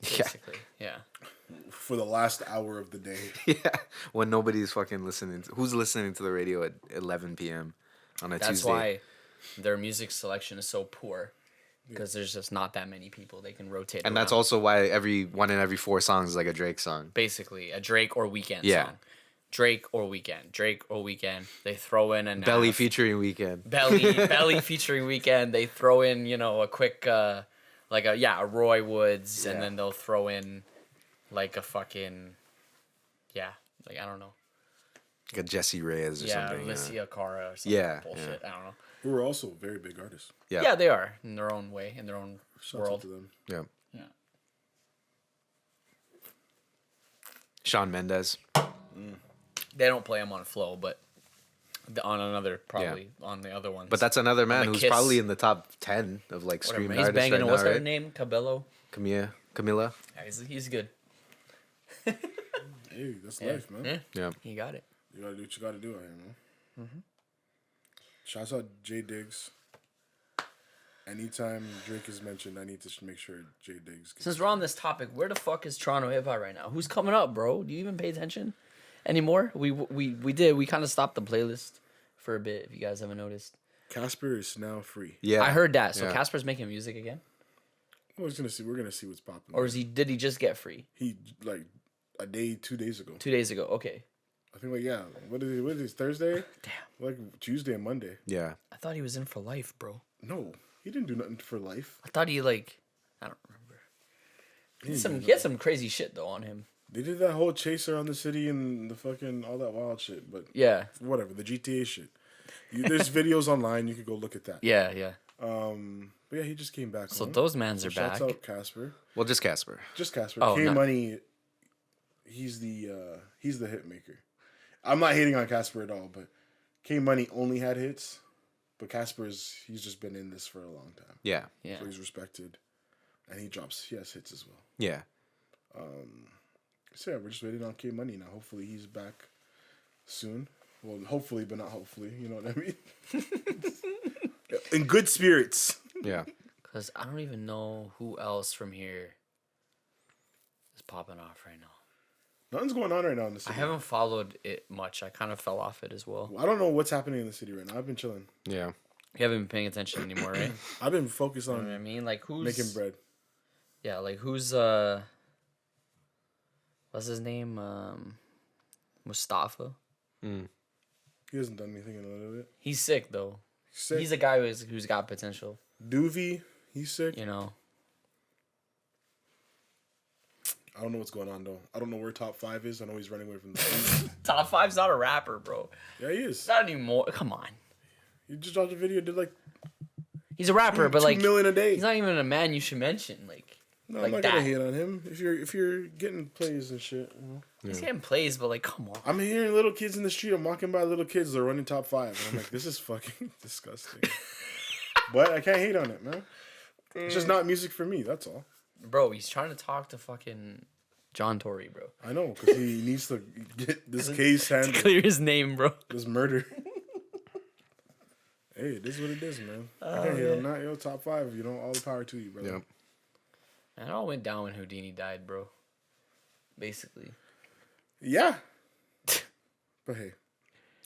Yeah. Basically. Yeah. For the last hour of the day. Yeah. When nobody's fucking listening. Who's listening to the radio at 11 p.m. on a That's Tuesday? why their music selection is so poor. Because there's just not that many people they can rotate. And that's around. also why one in every 4 songs is like a Drake song. Basically a Drake or Weekend Yeah. song. Drake or Weekend. They throw in a Belly Nav. featuring Weekend. Belly featuring Weekend. They throw in, a quick a Roy Woods, and Yeah. then they'll throw in like a fucking I don't know. Like a Jesse Reyes or something. Alicia Cara or something. Yeah, Bullshit. I don't know. Who are also very big artists. Yeah. Yeah, they are in their own way, in their own Shouts out world. to them. Yeah. Yeah. Shawn Mendes. They don't play him on Flow, but on another on the other ones. But that's another man the who's Kiss. probably in the top 10 of like whatever. streamed He's artists banging. right now, What's her right? name? Cabello. Camila. Yeah, he's good. Hey, that's life, man. Yeah, Yeah. he got it. You gotta do what you gotta do out here, man. Shouts out Jay Diggs. Anytime Drake is mentioned, I need to make sure Jay Diggs gets Since we're on this topic, where the fuck is Toronto hip hop right now? Who's coming up, bro? Do you even pay attention anymore? We kind of stopped the playlist for a bit. If you guys haven't noticed, Casper is now free. Yeah. I heard that. So Yeah. Casper's making music again, We're gonna see what's popping. or did he just get free He like a day, 2 days ago. 2 days ago? Okay, I think What is it? Thursday? damn. Like Tuesday and Monday. Yeah. I thought he was in for life, bro. No, he didn't do nothing for life. I thought I don't remember. He had some crazy shit though on him. They did that whole chase around the city and the fucking all that wild shit, but Yeah, whatever, the GTA shit. There's videos online, you could go look at that. yeah. But yeah, he just came back. So home. those mans are Shouts back. out Casper. Well, just Casper. Just Casper. Oh, K no. Money, he's the hit maker. I'm not hating on Casper at all, but K Money only had hits, but he's just been in this for a long time. Yeah. Yeah, So he's respected, and he has hits as well. Yeah. So yeah, we're just waiting on K Money now. Hopefully he's back soon. Well, hopefully, but not hopefully. You know what I mean? In good spirits. Yeah. because I don't even know who else from here is popping off right now. Nothing's going on right now in the I city. haven't followed it much. I kind of fell off it as well. I don't know what's happening in the city right now. I've been chilling. Yeah. You haven't been paying attention anymore, right? I've been focused You know what I on mean? Like who's making bread. Yeah, like who's what's his name? Mustafa. He hasn't done anything in a little bit. He's sick though. Sick. He's a guy who's got potential. Doovie, he's sick. You know. I don't know what's going on though. I don't know where top 5 is. I know he's running away from the Top 5's not a rapper, bro. Yeah, he is. Not anymore. Come on. He just dropped a video, did like He's a rapper, but 2 like million a day. he's not even a man you should mention. Like, No, like I'm not that. gonna hate on him. If you're getting plays and shit. You know? He's getting plays, but like, come on. I'm hearing little kids in the street. I'm walking by little kids. They're running top 5. And I'm like, this is fucking disgusting. But I can't hate on it, man. It's just not music for me. That's all. Bro, he's trying to talk to fucking John Tory, bro. I know, because he needs to get this case handled. Clear his name, bro. This murder. Hey, it is what it is, man. I can't hate on that. Yo, top 5. You know, all the power to you, brother. Yep. And it all went down when Houdini died, bro. Basically. Yeah. But hey,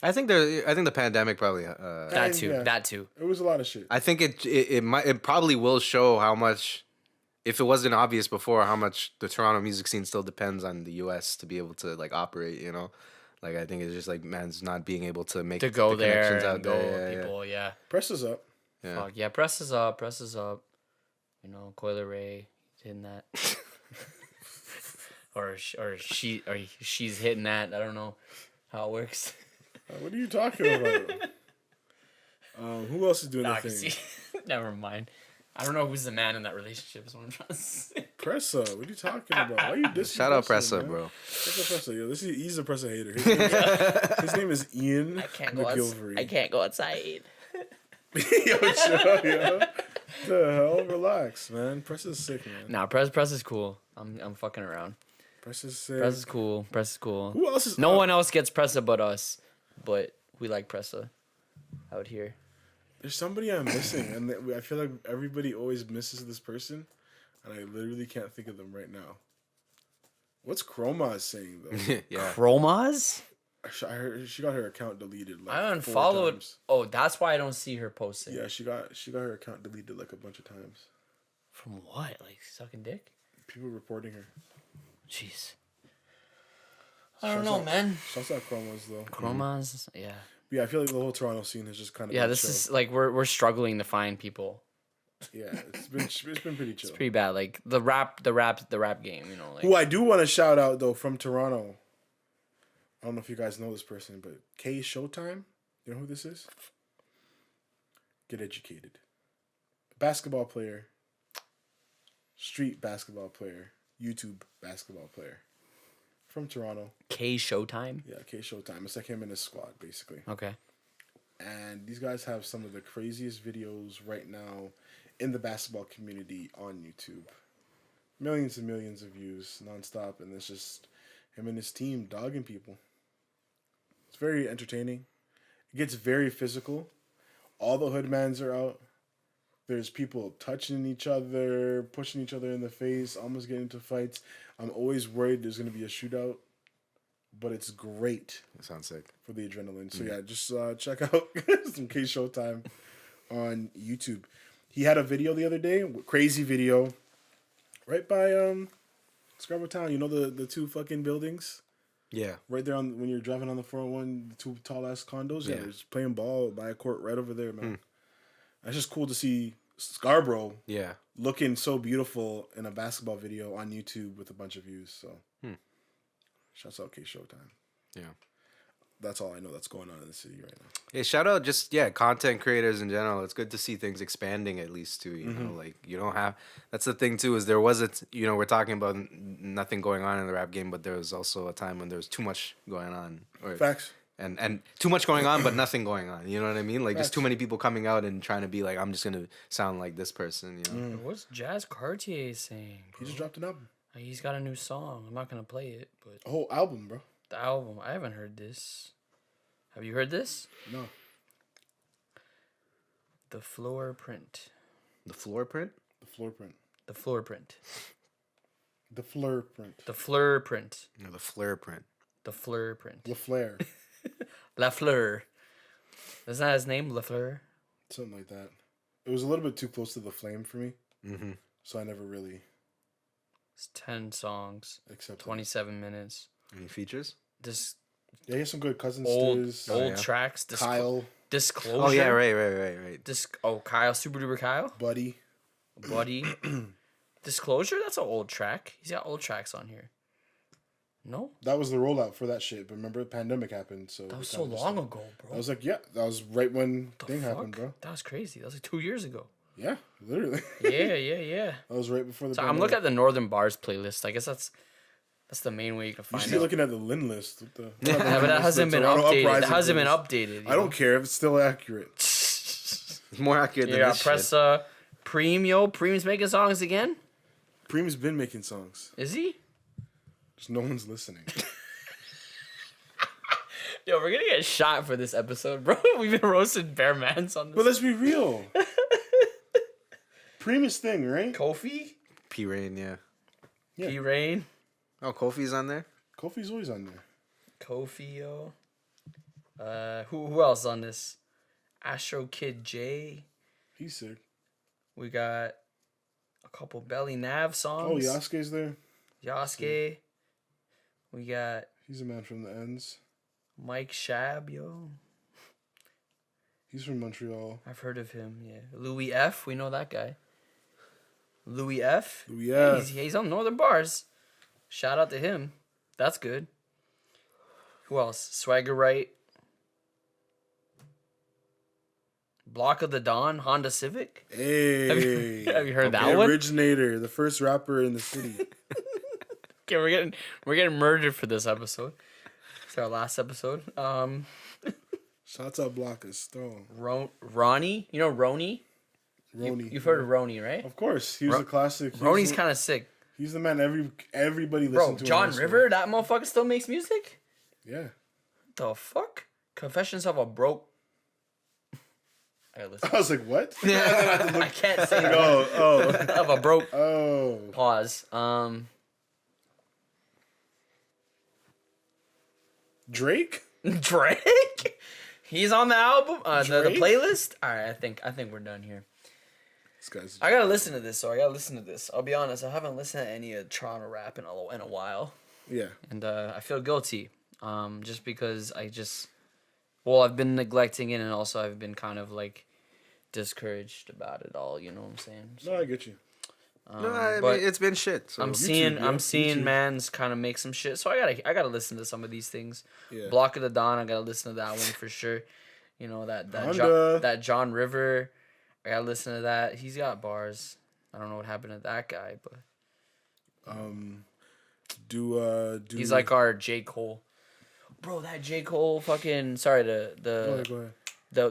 I think the pandemic probably. That too. yeah. That too. It was a lot of shit. I think it probably will show how much, if it wasn't obvious before, how much the Toronto music scene still depends on the U.S. to be able to like operate. You know, like I think it's just like man's not being able to make To go the there connections and out go there. with people. Yeah. Press is up. Yeah. Fuck yeah. Presses up. Presses up. You know, Coiler Ray hitting that. or she's hitting that. I don't know how it works. What are you talking about? Who else is doing Nah, that thing? see, never mind. I don't know who's the man in that relationship. Is what I'm trying to say. Pressa, what are you talking about? Why are you dissing Shout out Pressa, Pressa, man? bro. Shout out Pressa. Yo, he's a Pressa hater. His name is Ian McGilvery. I can't go outside. Yo, chill, yo. The hell? Relax, man. Pressa's sick, man. Nah, press is cool. I'm fucking around. Pressa's sick. Press is cool. Press is cool. Who else is No one else gets Pressa but us. But we like Pressa out here. There's somebody I'm missing, and I feel like everybody always misses this person, and I literally can't think of them right now. What's Chroma saying though? Yeah. Chromas? I heard she got her account deleted. Like I 4 unfollowed. times. Oh, that's why I don't see her posting. Yeah, she got her account deleted like a bunch of times. From what? Like sucking dick? People reporting her. Jeez. I don't know, man. Shouts out Chromas though. Chromas? Yeah. Yeah, I feel like the whole Toronto scene has just kind of Yeah, this is like we're struggling to find people. yeah, it's been pretty chill. It's pretty bad. Like the rap game, you know, like Who I do want to shout out though from Toronto. I don't know if you guys know this person, but K Showtime. You know who this is? Get educated. Basketball player. Street basketball player. YouTube basketball player. From Toronto. K Showtime. Yeah, K Showtime. It's like him and his squad, basically. Okay. And these guys have some of the craziest videos right now in the basketball community on YouTube. Millions and millions of views nonstop, and it's just him and his team dogging people. It's very entertaining. It gets very physical. All the hoodmans are out. There's people touching each other, pushing each other in the face, almost getting into fights. I'm always worried there's going to be a shootout, but it's great That sounds sick. for the adrenaline. So yeah, just check out some K Showtime on YouTube. He had a video the other day, crazy video, right by Scarborough Town. You know the two fucking buildings Yeah. right there on when you're driving on the 401, the two tall ass condos. Yeah, Yeah. they're just playing ball by a court right over there, man. That's just cool to see Scarborough Yeah. looking so beautiful in a basketball video on YouTube with a bunch of views. So, shouts out K Showtime. Yeah. That's all I know that's going on in the city right now. Hey, shout out just content creators in general. It's good to see things expanding at least too. You know, like you don't have. That's the thing too is there was we're talking about nothing going on in the rap game, but there was also a time when there was too much going on. Or, Facts. And too much going on, but nothing going on. You know what I mean? Like just too Facts. many people coming out and trying to be like, I'm just gonna sound like this person. You know? What's Jazz Cartier saying? He just dropped an album. He's got a new song. I'm not gonna play it, but A whole album, bro. the album. I haven't heard this. Have you heard this? No. The floor print. The floor print. The floor print. The floor print. The fleur print. The fleur print. No, the flare print. The fleur print. The flare. La Fleur. Isn't that his name? La Fleur? Something like that. It was a little bit too close to the flame for me. Mm-hmm. So I never really It's 10 songs, accepted. 27 minutes. Any features? This Yeah, he has some good Cousin old Stiz. old yeah. tracks. Kyle, Disclosure. Oh yeah, right. Kyle, Super Duper Kyle, Buddy. Buddy. Disclosure. That's an old track. He's got old tracks on here. No, That was the rollout for that shit. But remember, the pandemic happened. So that was so long ago, bro. I was like, yeah, that was right when The thing fuck? happened, bro. That was crazy. That was like 2 years ago. Yeah, literally. Yeah. That was right before the So I'm pandemic. looking at the Northern Bars playlist. I guess that's the main way you can You find should be out. looking at the Lin list. What the, Yeah, but that hasn't been updated. That hasn't been updated. you I don't know? care if it's still accurate. It's more accurate than Yeah, this press shit. Preem, yo. Preem's making songs again? Preem's been making songs. Is he? Just no one's listening. Yo, we're gonna get shot for this episode, bro. We've been roasting Bear Mans on this. But let's be real. Preem's thing, right? Kofi? P Rain, yeah. Yeah. P Rain? Oh, Kofi's on there. Kofi's always on there. Kofi, yo. Who else on this? Astro Kid J. He's sick. We got a couple Belly Nav Oh, songs. Yasuke's there. Yasuke. We got He's a man from the ends. Mike Shab, yo. He's from Montreal. I've heard of him, yeah. Louis F. We know that guy. Louis F. Louis Yeah, F. he's on Northern Bars. Shout out to him. That's good. Who else? Swagger Right. Block of the Dawn, Honda Civic. Hey. Have you heard the that one? originator, the first rapper in the city. Okay, we're getting murdered for this episode. It's our last episode. Shouts out Block is strong. Ronnie, you know Roni? Roni. You've heard of Roni, right? Of course. He was a classic. Roni's kind of sick. He's the man everybody Bro, listened to. John River, that motherfucker still makes music? Yeah. The fuck? Confessions of a Broke. I gotta listen. I was like, what? I can't say that. Oh. Of a broke. Oh. Pause. Drake? Drake? He's on the album? The Drake? playlist? Alright, I think we're done here. This guy's I gotta listen to this, I'll be honest, I haven't listened to any of Toronto rap in a while. Yeah. And I feel guilty. Just because I've been neglecting it, and also I've been kind of like discouraged about it all, you know what I'm saying? So, No, I get you. No, I but mean, it's been shit. So. I'm seeing YouTube. man's kind of make some shit. So I gotta listen to some of these things. Yeah. Block of the Dawn, I gotta listen to that one for sure. You know, Honda. that John River, I gotta listen to that. He's got bars. I don't know what happened to that guy, but Do he's like our J. Cole. Bro, that J. Cole fucking Go ahead.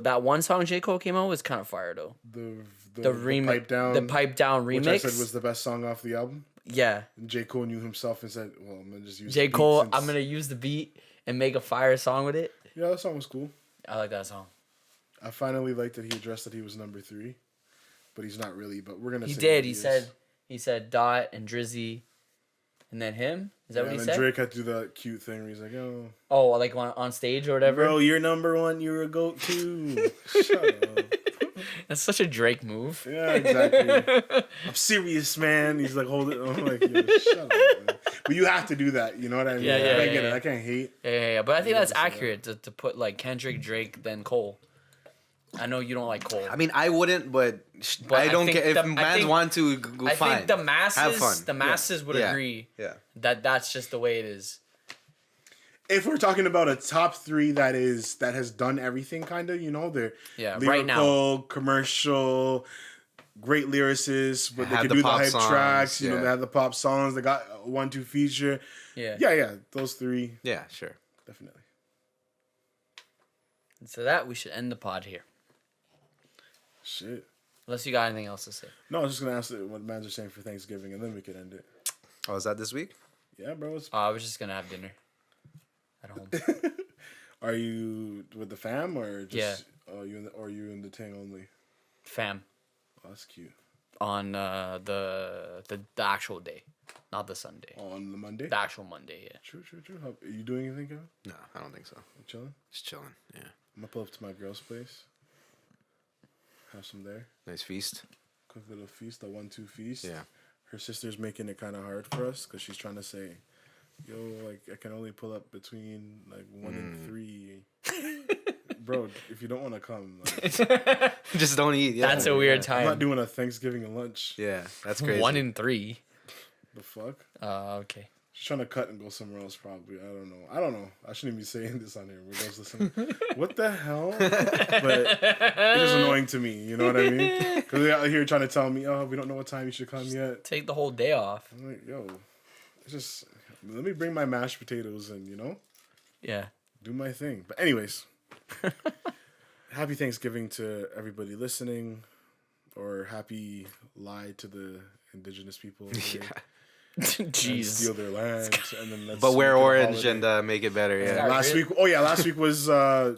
that one song J. Cole came out was kind of fire though. The remix, pipe down, the pipe down remix. which I said was the best song off the album. Yeah. And J. Cole knew himself and said, "Well, I'm gonna just use J. the beat Cole, since-" I'm gonna use the beat and make a fire song with it. Yeah, that song was cool. I like that song. I finally liked that he addressed that he was number 3, but he's not really. But we're gonna. He say did. that He said Dot and Drizzy, and then him. Is that what he and said? Drake had to do that cute thing where he's like, "Oh, Oh, like on stage or whatever. bro, you're number 1. You're a goat too." Shut up. That's such a Drake move. Yeah, exactly. I'm serious, man. He's like, hold it. I'm like, yo, shut up, man. But you have to do that. You know what I mean? Yeah, I yeah, get yeah. it. I can't hate. Yeah. But I think Yeah, that's I see that. accurate to put like Kendrick, Drake, then Cole. I know you don't like Cole. I mean, I wouldn't, but, But I don't think care. If the- I mans think- want to, go I fine. think the Have fun. masses would Yeah. agree Yeah. that that's just the way it is. If we're talking about a top 3 that has done everything, kind of, you know, they're Yeah, lyrical, right now. commercial, great lyricists, but they Have can the do the pop hype songs, tracks. You know, yeah. they have the pop songs. They got a 1-2 feature. Yeah. Yeah. Those 3, Yeah, sure. definitely. And so that we should end the pod here. Shit. Unless you got anything else to say. No, I was just gonna ask what mans are saying for Thanksgiving, and then we could end it. Oh, is that this week? Yeah, bro. It's, I was just gonna have dinner at home. are you with the fam or just? Yeah. Or you in the Tang only? Fam. Oh, that's cute. On the actual day, not the Sunday. On the Monday. The actual Monday, yeah. True. Are you doing anything, Kevin? No, I don't think so. You chilling? Just chilling. Yeah. I'm gonna pull up to my girl's place. Have some there. Nice feast. Quick little feast, a 1-2 feast. Yeah. Her sister's making it kind of hard for us because she's trying to say, "Yo, like I can only pull up between like 1 and 3." Bro, if you don't want to come, like, Just don't eat. Yeah. That's a weird I'm time. not doing a Thanksgiving lunch. Yeah, that's crazy. 1 in 3. The fuck? Okay. She's trying to cut and go somewhere else, probably. I don't know. I shouldn't be saying this on here. We're just listening. What the hell? But it's just annoying to me. You know what I mean? Because they're out here trying to tell me, "Oh, we don't know what time you should come yet." Take the whole day off. I'm like, yo, it's just let me bring my mashed potatoes and Yeah. do my thing. But anyways, happy Thanksgiving to everybody listening, or happy lie to the indigenous people. Yeah. And Jeez. steal their land, and then let's But wear make it a orange holiday. and make it better. Yeah. Yeah. Last week was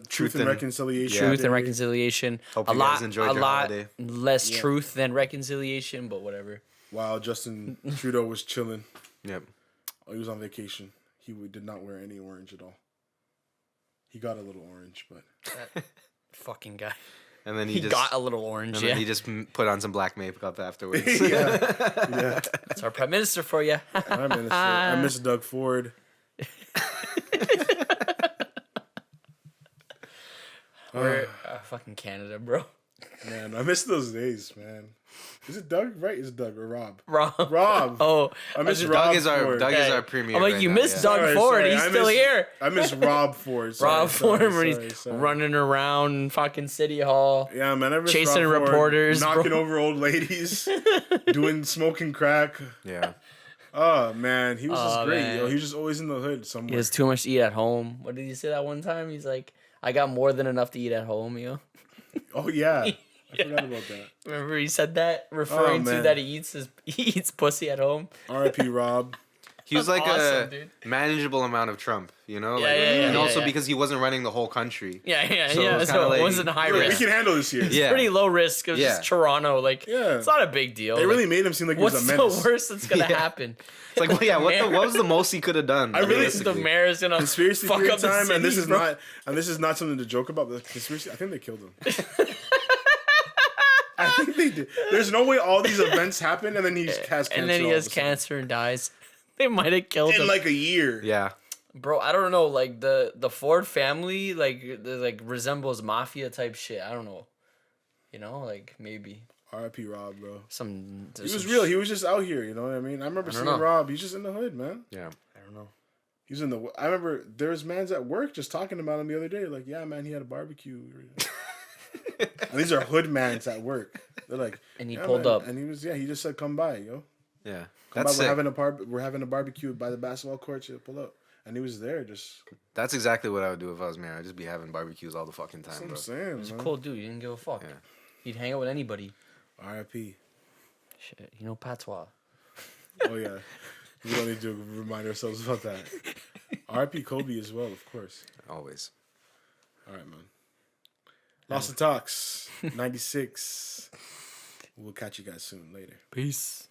Truth and and- Reconciliation. Truth Day. and reconciliation. Hope a you lot, guys enjoyed a your lot holiday. less Yeah. truth than reconciliation, but whatever. While Justin Trudeau was chilling, Yep. he was on vacation. He did not wear any orange at all. He got a little orange, but That fucking guy. And then He just got a little orange. and Yeah. then he just put on some black makeup afterwards. yeah. That's our prime minister for you. I miss Doug Ford. We're fucking Canada, bro. Man, I miss those days, man. Is it Doug? Right? Is it Doug or Rob? Rob. Rob. Oh, I miss just- Rob Doug is our Ford. Doug is Hey, our premier. I'm like, right you now, missed yeah. Doug Sorry, Ford. sorry. He's I still miss- here. I miss Rob Ford. Sorry, Rob Ford when sorry, he's sorry. running around fucking City Hall. Yeah, man. I miss chasing Rob Ford, reporters, knocking bro. over old ladies, smoking crack. Yeah. Oh man, he was just Oh, great. man. Yo, he was just always in the hood He somewhere. has too much to eat at home. What did he say that one time? He's like, I got more than enough to eat at home, yo. Oh yeah, I forgot about that. Remember he said that, referring to man. that he eats pussy at home. R.I.P. Rob. He was like awesome, a dude. manageable amount of Trump, you know? Yeah, like, yeah, and yeah, also yeah. because he wasn't running the whole country. Yeah, So it was kinda So like- it wasn't high We risk. can handle this here. Yeah. Pretty low risk. It was Yeah. just Toronto. Like, Yeah. it's not a big deal. They Like, really made him seem like he was what's a the menace. worst that's gonna Yeah. happen? It's like, well, yeah, what was the most he could have done? I really- The realistically? mayor's gonna Conspiracy fuck theory up the time, and this city, is bro. not something to joke about. But the conspiracy, I think they killed him. I think they did. There's no way all these events happen and then he has cancer. And then he all has of a sudden. cancer and dies. They might have killed in him. like a year. Yeah. Bro, I don't know. Like the Ford family, like resembles mafia type shit. I don't know. You know, like maybe R.I.P. Rob, bro. some. He was real. He was just out here. You know what I mean? I remember seeing know. Rob. He's just in the hood, man. Yeah. I don't know. He's in the. I remember there was mans at work just talking about him the other day. Like, yeah, man, he had a barbecue. And these are hood mans at work. They're like, And he yeah, pulled man. up. and he was, he just said, come by, yo. Yeah. Come That's by, sick. we're having a barbecue by the basketball court. You pull up, and he was there. Just That's exactly what I would do if I was mayor. I'd just be having barbecues all the fucking that's time, what bro. I'm saying. He's a man. cool dude. He didn't give a fuck. Yeah. He'd hang out with anybody. R.I.P. Shit, you know patois. Oh yeah, we don't need to remind ourselves about that. R.I.P. Kobe as well, of course. Always. All right, man. Lost the Talks, 96. We'll catch you guys soon. Later. Peace.